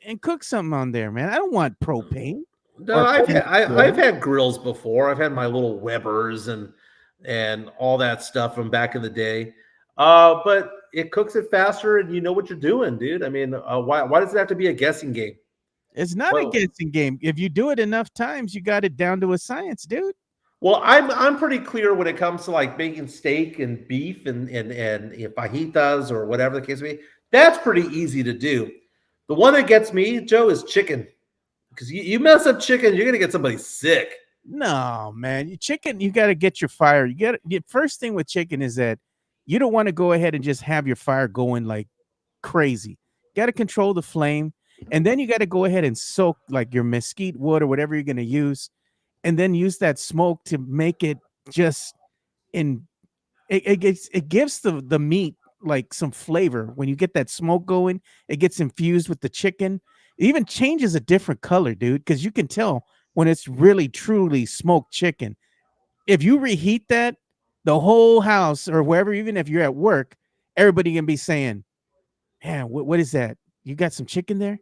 and cook something on there, man. I don't want propane. No, I've had grills before. I've had my little Webers and all that stuff from back in the day. But it cooks it faster, and you know what you're doing, dude. I mean, why does it have to be a guessing game? It's not a guessing game. If you do it enough times, you got it down to a science, dude. Well, I'm pretty clear when it comes to like making steak and beef and fajitas or whatever the case may be. That's pretty easy to do. The one that gets me, Joe, is chicken. Because you mess up chicken, you're gonna get somebody sick. No, man. Chicken, you got to get your fire. First thing with chicken is that you don't want to go ahead and just have your fire going like crazy. You got to control the flame. And then you got to go ahead and soak like your mesquite wood or whatever you're going to use, and then use that smoke to make it just in. It gives the meat like some flavor. When you get that smoke going, it gets infused with the chicken. It even changes a different color, dude, because you can tell when it's really truly smoked chicken. If you reheat that, the whole house or wherever, even if you're at work, everybody can be saying, man, what is that? You got some chicken there?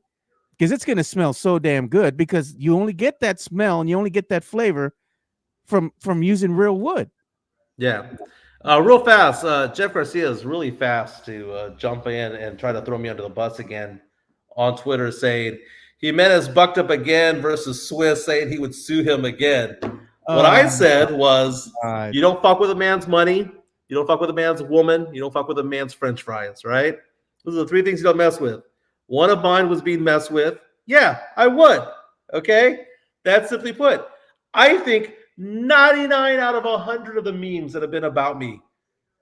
Because it's going to smell so damn good, because you only get that smell and you only get that flavor from using real wood. Yeah. Real fast, Jeff Garcia is really fast to jump in and try to throw me under the bus again on Twitter, saying Jimenez bucked up again versus Swiss, saying he would sue him again. What I said was, you don't fuck with a man's money, you don't fuck with a man's woman, you don't fuck with a man's French fries, right? Those are the three things you don't mess with. One of mine was being messed with. Yeah, I would. Okay? That's simply put. I think 99 out of 100 of the memes that have been about me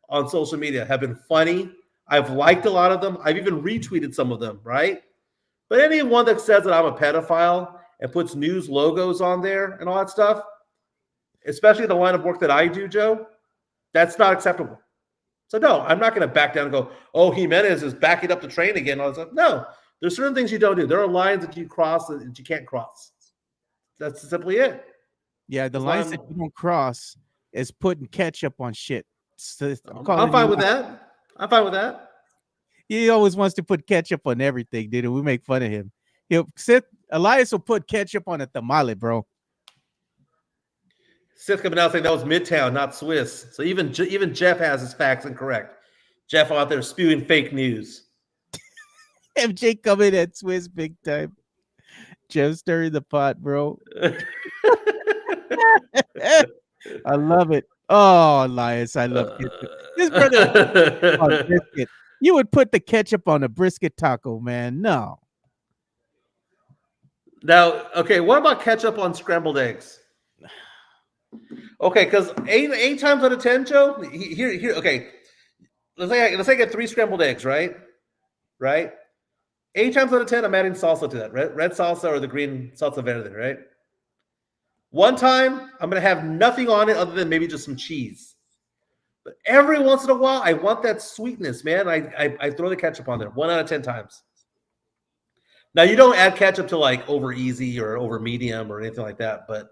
on social media have been funny. I've liked a lot of them. I've even retweeted some of them, right? But anyone that says that I'm a pedophile and puts news logos on there and all that stuff, especially the line of work that I do, Joe, that's not acceptable. So no, I'm not going to back down and go, oh, Jimenez is backing up the train again. All that stuff. No, there's certain things you don't do. There are lines that you cross that you can't cross. That's simply it. Yeah, the lines that you don't cross is putting ketchup on shit. So I'm fine with that. I'm fine with that. He always wants to put ketchup on everything, dude. And we make fun of him. Elias will put ketchup on a tamale, bro. Sith coming out saying that was Midtown, not Swiss. So even Jeff has his facts incorrect. Jeff out there spewing fake news. MJ coming at Swiss big time. Jeff stirring the pot, bro. I love it. Oh, Elias, I love ketchup. This brother on brisket. You would put the ketchup on a brisket taco, man. No. Now, okay, what about ketchup on scrambled eggs? Okay, because eight times out of 10, Joe, here. Okay, let's say I get 3 scrambled eggs, right? Right. 8 times out of 10, I'm adding salsa to that, red salsa or the green salsa verde, right? One time, I'm gonna have nothing on it other than maybe just some cheese. But every once in a while, I want that sweetness, man. I throw the ketchup on there 1 out of 10 times. Now you don't add ketchup to like over easy or over medium or anything like that, but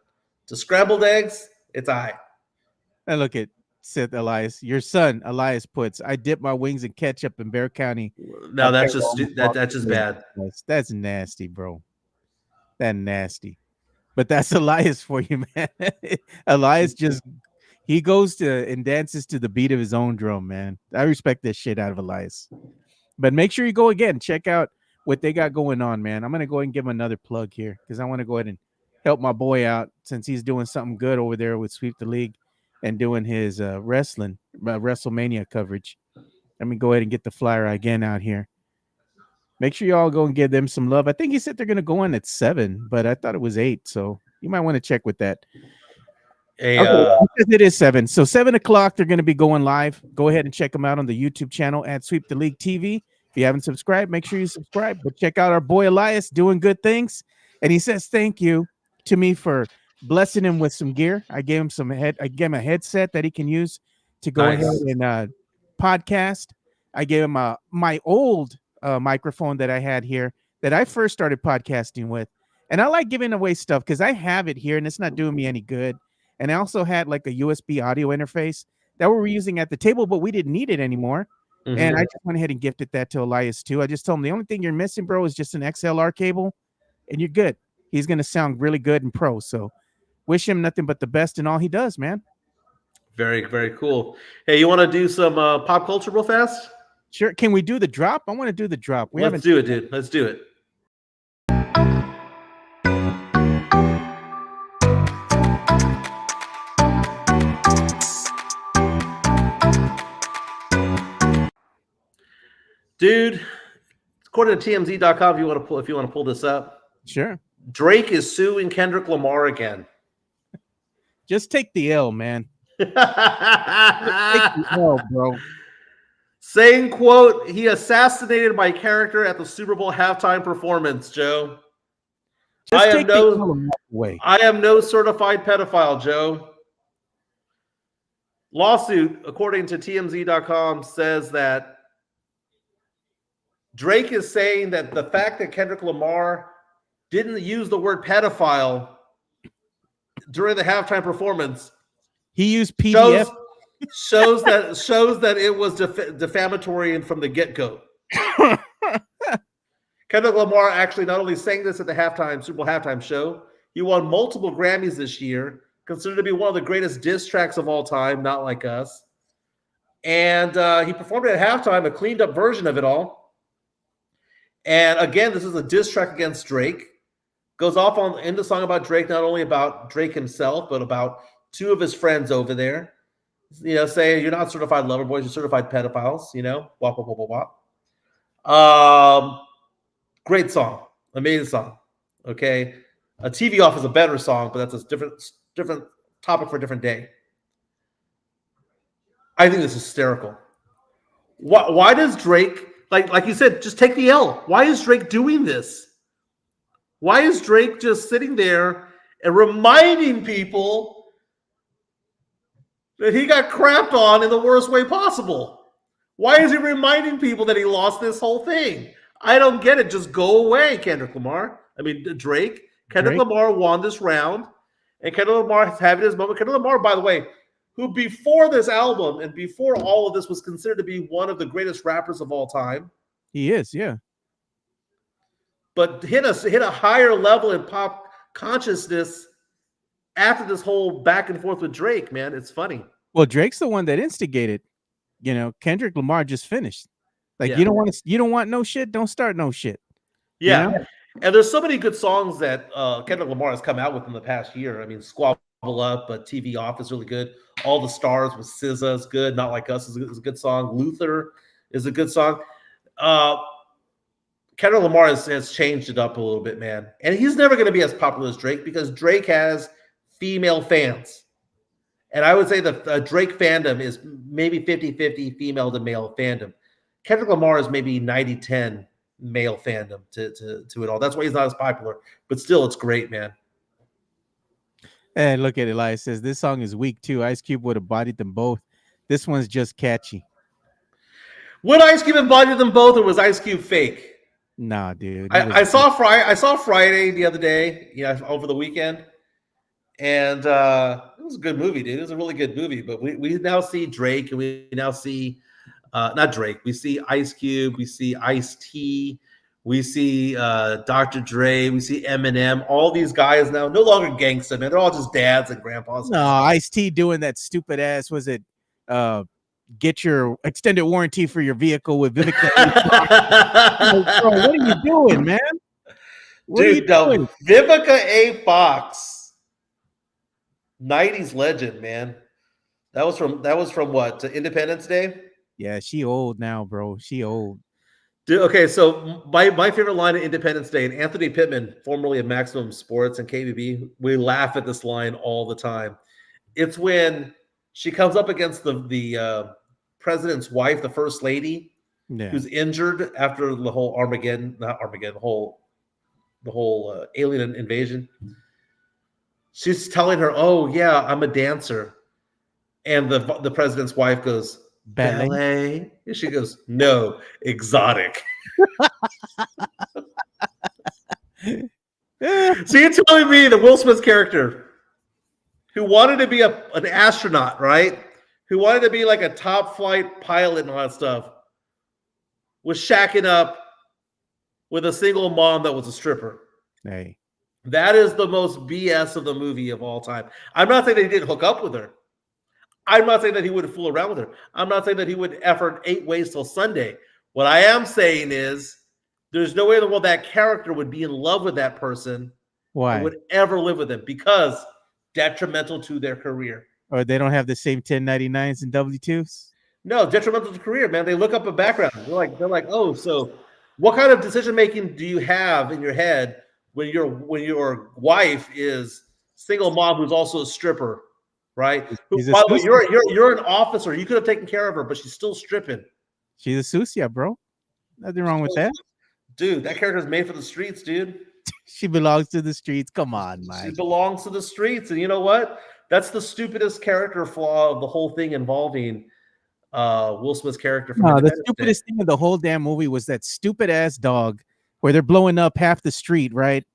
to scrambled eggs, it's I. And look at Sith Elias. Your son Elias puts, I dip my wings in ketchup in Bear County. No, that's just bad. That's nasty, bro. That's nasty. But that's Elias for you, man. Elias he goes to and dances to the beat of his own drum, man. I respect this shit out of Elias. But make sure you go again. Check out what they got going on, man. I'm gonna go ahead and give him another plug here because I want to go ahead and help my boy out since he's doing something good over there with Sweep the League and doing his WrestleMania coverage. Let me go ahead and get the flyer again out here. Make sure you all go and give them some love. I think he said they're going to go on at 7, but I thought it was 8. So you might want to check with that. Hey, it is 7. So 7 o'clock, they're going to be going live. Go ahead and check them out on the YouTube channel at Sweep the League TV. If you haven't subscribed, make sure you subscribe. But check out our boy Elias doing good things. And he says thank you to me for blessing him with some gear. I gave him a headset that he can use to go ahead and podcast. I gave him my old microphone that I had here that I first started podcasting with. And I like giving away stuff because I have it here and it's not doing me any good. And I also had like a USB audio interface that we were using at the table, but we didn't need it anymore. Mm-hmm. And I just went ahead and gifted that to Elias too. I just told him the only thing you're missing, bro, is just an XLR cable and you're good. He's going to sound really good and pro. So wish him nothing but the best in all he does, man. Very, very cool. Hey, you want to do some pop culture real fast? Sure. Can we do the drop? I want to do the drop. Let's do it, dude. Let's do it. Dude, according to TMZ.com, if you want to pull this up, sure. Drake is suing Kendrick Lamar again. Just take the L, man. Take the L, bro. Saying, quote, he assassinated my character at the Super Bowl halftime performance, Joe. Just I am take the no- Lamar away. I am no certified pedophile, Joe. Lawsuit, according to TMZ.com, says that Drake is saying that the fact that Kendrick Lamar didn't use the word pedophile during the halftime performance He used PDF. shows that it was defamatory and from the get-go. Kendrick Lamar actually not only sang this at the Super Bowl halftime show, he won multiple Grammys this year, considered to be one of the greatest diss tracks of all time, Not Like Us. And he performed it at halftime, a cleaned up version of it all. And again, this is a diss track against Drake. Goes off in the song about Drake, not only about Drake himself, but about two of his friends over there. You know, saying you're not certified lover boys, you're certified pedophiles, you know, wah, wah, wah, wah, wah. Great song, amazing song. Okay. A TV Off is a better song, but that's a different topic for a different day. I think this is hysterical. Why does Drake, like you said, just take the L? Why is Drake doing this? Why is Drake just sitting there and reminding people that he got crapped on in the worst way possible? Why is he reminding people that he lost this whole thing? I don't get it. Just go away, Kendrick Lamar. I mean, Drake. Kendrick Lamar won this round, and Kendrick Lamar is having his moment. Kendrick Lamar, by the way, who before this album and before all of this was considered to be one of the greatest rappers of all time. He is, yeah. But hit a higher level in pop consciousness after this whole back and forth with Drake, man. It's funny. Well, Drake's the one that instigated. You know, Kendrick Lamar just finished. Like, Yeah. you don't want no shit, don't start no shit. Yeah. You know? And there's so many good songs that Kendrick Lamar has come out with in the past year. I mean, Squabble Up, but TV Off is really good. All the Stars with SZA is good. Not Like Us is a good song. Luther is a good song. Kendrick Lamar has changed it up a little bit, man. And he's never going to be as popular as Drake because Drake has female fans. And I would say the Drake fandom is maybe 50-50 female to male fandom. Kendrick Lamar is maybe 90-10 male fandom to it all. That's why he's not as popular. But still, it's great, man. And look at Elias says this song is weak too. Ice Cube would have bodied them both. This one's just catchy. Would Ice Cube embody them both, or was Ice Cube fake? Nah, dude. I saw Friday the other day, over the weekend, and it was a good movie, dude. It was a really good movie. But we now see Drake, and we now see not Drake. We see Ice Cube. We see Ice-T. We see Dr. Dre. We see Eminem. All these guys now no longer gangsta, man. They're all just dads and grandpas. No, Ice-T doing that stupid ass. Was it get your extended warranty for your vehicle with Vivica? Bro, what are you doing, man? What are you doing? Vivica A. Fox, 90s legend, man. That was from what? Independence Day? Yeah, she old now, bro. She old. Dude, okay, so my favorite line of Independence Day, and Anthony Pittman, formerly of Maximum Sports and KBB, we laugh at this line all the time. It's when she comes up against the president's wife, the first lady, who's injured after the whole the whole alien invasion. She's telling her, "Oh yeah, I'm a dancer," and the president's wife goes, "Ballet?" And she goes, "No, exotic." So you're telling me that Will Smith's character, who wanted to be an astronaut, right? Who wanted to be like a top flight pilot and all that stuff, was shacking up with a single mom that was a stripper. Hey, that is the most BS of the movie of all time. I'm not saying that he didn't hook up with her. I'm not saying that he wouldn't fool around with her. I'm not saying that he would effort 8 ways till Sunday. What I am saying is there's no way in the world that character would be in love with that person. why? Would ever live with them, because detrimental to their career. Or they don't have the same 1099s and W2s? No, detrimental to career, man. They look up a background. They're like, oh, so what kind of decision making do you have in your head when your wife is single mom who's also a stripper, right? By the way, you're an officer. You could have taken care of her, but she's still stripping. She's a Susia, bro. Nothing wrong with that. Dude, that character is made for the streets, dude. She belongs to the streets. Come on, She Mike. belongs to the streets. And you know what? That's the stupidest character flaw of the whole thing involving Will Smith's character from No, the Independence Day. stupidest thing of the whole damn movie was that stupid ass dog where they're blowing up half the street, right?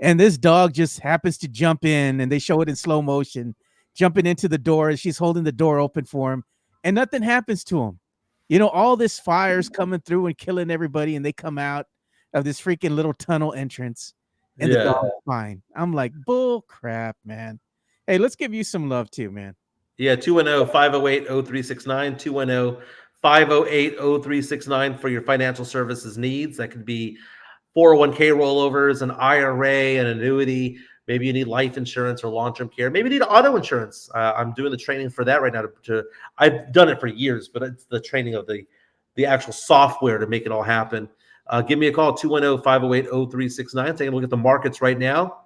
And this dog just happens to jump in, and they show it in slow motion, jumping into the door, and she's holding the door open for him, and nothing happens to him. You know, all this fire's coming through and killing everybody, and they come out of this freaking little tunnel entrance, and the dog's fine. I'm like, bull crap, man. Hey, let's give you some love too, man. Yeah, 210-508-0369, 210-508-0369 for your financial services needs. That could be 401k rollovers, an IRA, an annuity. Maybe you need life insurance or long-term care. Maybe you need auto insurance. I'm doing the training for that right now. I've done it for years, but it's the training of the actual software to make it all happen. Give me a call, 210-508-0369. Taking a look at the markets right now.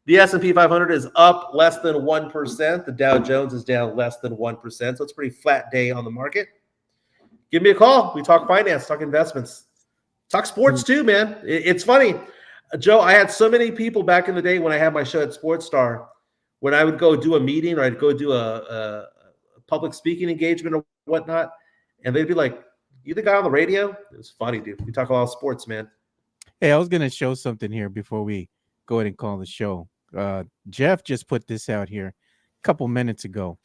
The S&P 500 is up less than 1%. The Dow Jones is down less than 1%. So it's a pretty flat day on the market. Give me a call. We talk finance, talk investments, talk sports too, man. It's funny. Joe, I had so many people back in the day when I had my show at Sports Star, when I would go do a meeting or I'd go do a public speaking engagement or whatnot, and they'd be like, "You the guy on the radio?" It was funny, dude. We talk a lot of sports, man. Hey, I was going to show something here before we go ahead and call the show. Jeff just put this out here a couple minutes ago.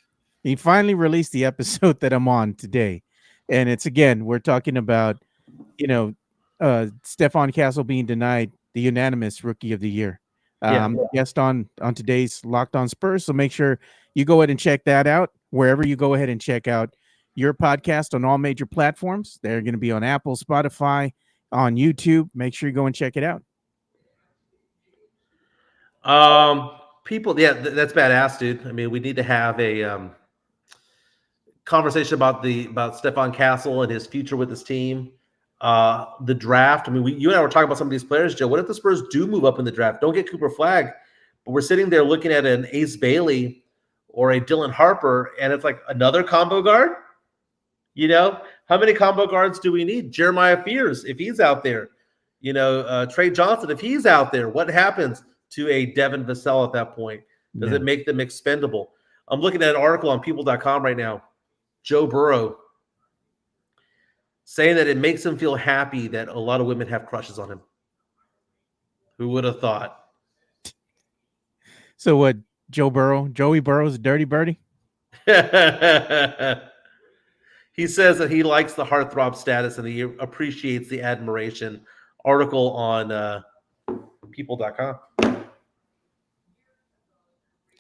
He finally released the episode that I'm on today. And it's, again, we're talking about, Stephon Castle being denied the unanimous Rookie of the Year. I'm a guest on today's Locked On Spurs, so make sure you go ahead and check that out wherever you go ahead and check out your podcast on all major platforms. They're going to be on Apple, Spotify, on YouTube. Make sure you go and check it out. That's badass, dude. I mean, we need to have a conversation about Stephon Castle and his future with this team. The draft. I mean, you and I were talking about some of these players, Joe. What if the Spurs do move up in the draft? Don't get Cooper Flagg, but we're sitting there looking at an Ace Bailey or a Dylan Harper, and it's like another combo guard. You know, how many combo guards do we need? Jeremiah Fears, if he's out there. Trey Johnson, if he's out there, what happens to a Devin Vassell at that point? Does it make them expendable? I'm looking at an article on people.com right now. Joe Burrow saying that it makes him feel happy that a lot of women have crushes on him. Who would have thought? So what, Joey Burrow's a dirty birdie? He says that he likes the heartthrob status and he appreciates the admiration. Article on people.com.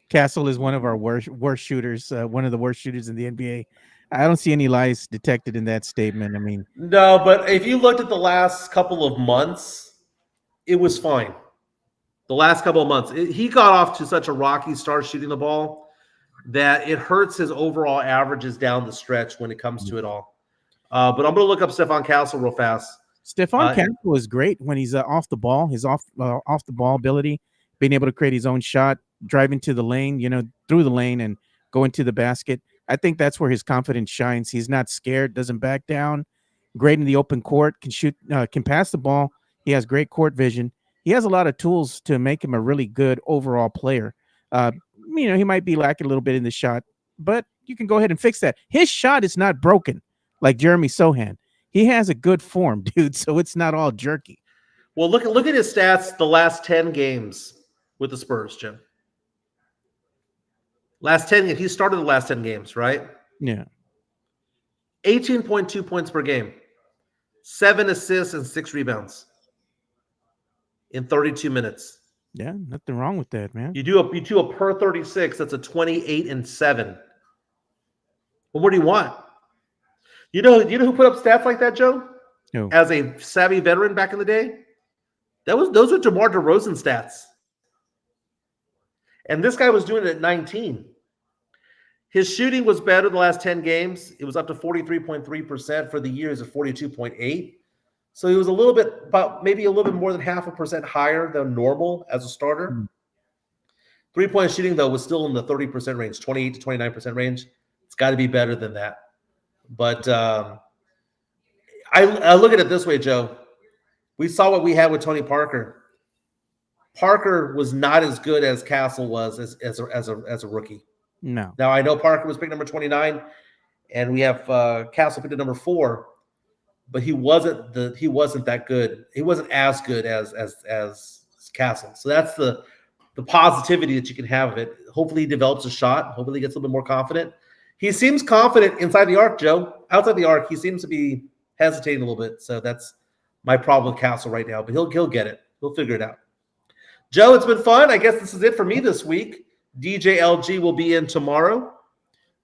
Castle is one of our worst shooters, one of the worst shooters in the NBA. I don't see any lies detected in that statement. I mean, no, but if you looked at the last couple of months, it was fine. The last couple of months, he got off to such a rocky start shooting the ball that it hurts his overall averages down the stretch when it comes to it all. But I'm going to look up Stephon Castle real fast. Stephon Castle is great when he's off the ball. His off the ball ability, being able to create his own shot, driving to the lane, through the lane and go into the basket. I think that's where his confidence shines. He's not scared, doesn't back down. Great in the open court, can shoot, can pass the ball. He has great court vision. He has a lot of tools to make him a really good overall player. He might be lacking a little bit in the shot, but you can go ahead and fix that. His shot is not broken like Jeremy Sohan. He has a good form, dude, so it's not all jerky. Well, look at his stats the last 10 games with the Spurs, Jim. Last 10 games. He started the last 10 games, right? Yeah. 18.2 points per game, 7 assists and 6 rebounds in 32 minutes. Yeah, nothing wrong with that, man. You do a per 36. That's a 28-7. Well, what do you want? You know who put up stats like that, Joe? Who? As a savvy veteran back in the day, those were DeMar DeRozan stats. And this guy was doing it at 19. His shooting was better the last 10 games. It was up to 43.3%. For the year, it's at 42.8%. So he was maybe a little bit more than 0.5% higher than normal as a starter. Mm-hmm. Three-point shooting, though, was still in the 30% range, 28 to 29% range. It's got to be better than that. But I look at it this way, Joe. We saw what we had with Tony Parker. Parker was not as good as Castle was as a rookie. No. Now I know Parker was picked number 29, and we have Castle picked at number 4, but he wasn't that good. He wasn't as good as Castle. So that's the positivity that you can have of it. Hopefully he develops a shot. Hopefully he gets a little bit more confident. He seems confident inside the arc, Joe. Outside the arc, he seems to be hesitating a little bit. So that's my problem with Castle right now. But he'll get it. He'll figure it out. Joe, it's been fun. I guess this is it for me this week. DJ LG will be in tomorrow.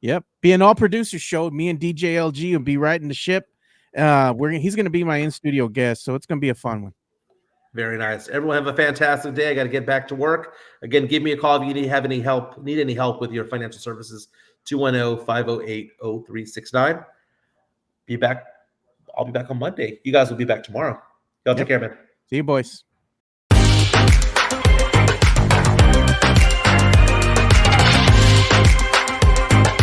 Yep. Be an all producer show. Me and DJ LG will be riding the ship. He's going to be my in-studio guest, so it's going to be a fun one. Very nice. Everyone have a fantastic day. I got to get back to work. Again, give me a call if you need any help with your financial services. 210-508-0369. Be back. I'll be back on Monday. You guys will be back tomorrow. Y'all take care, man. See you, boys.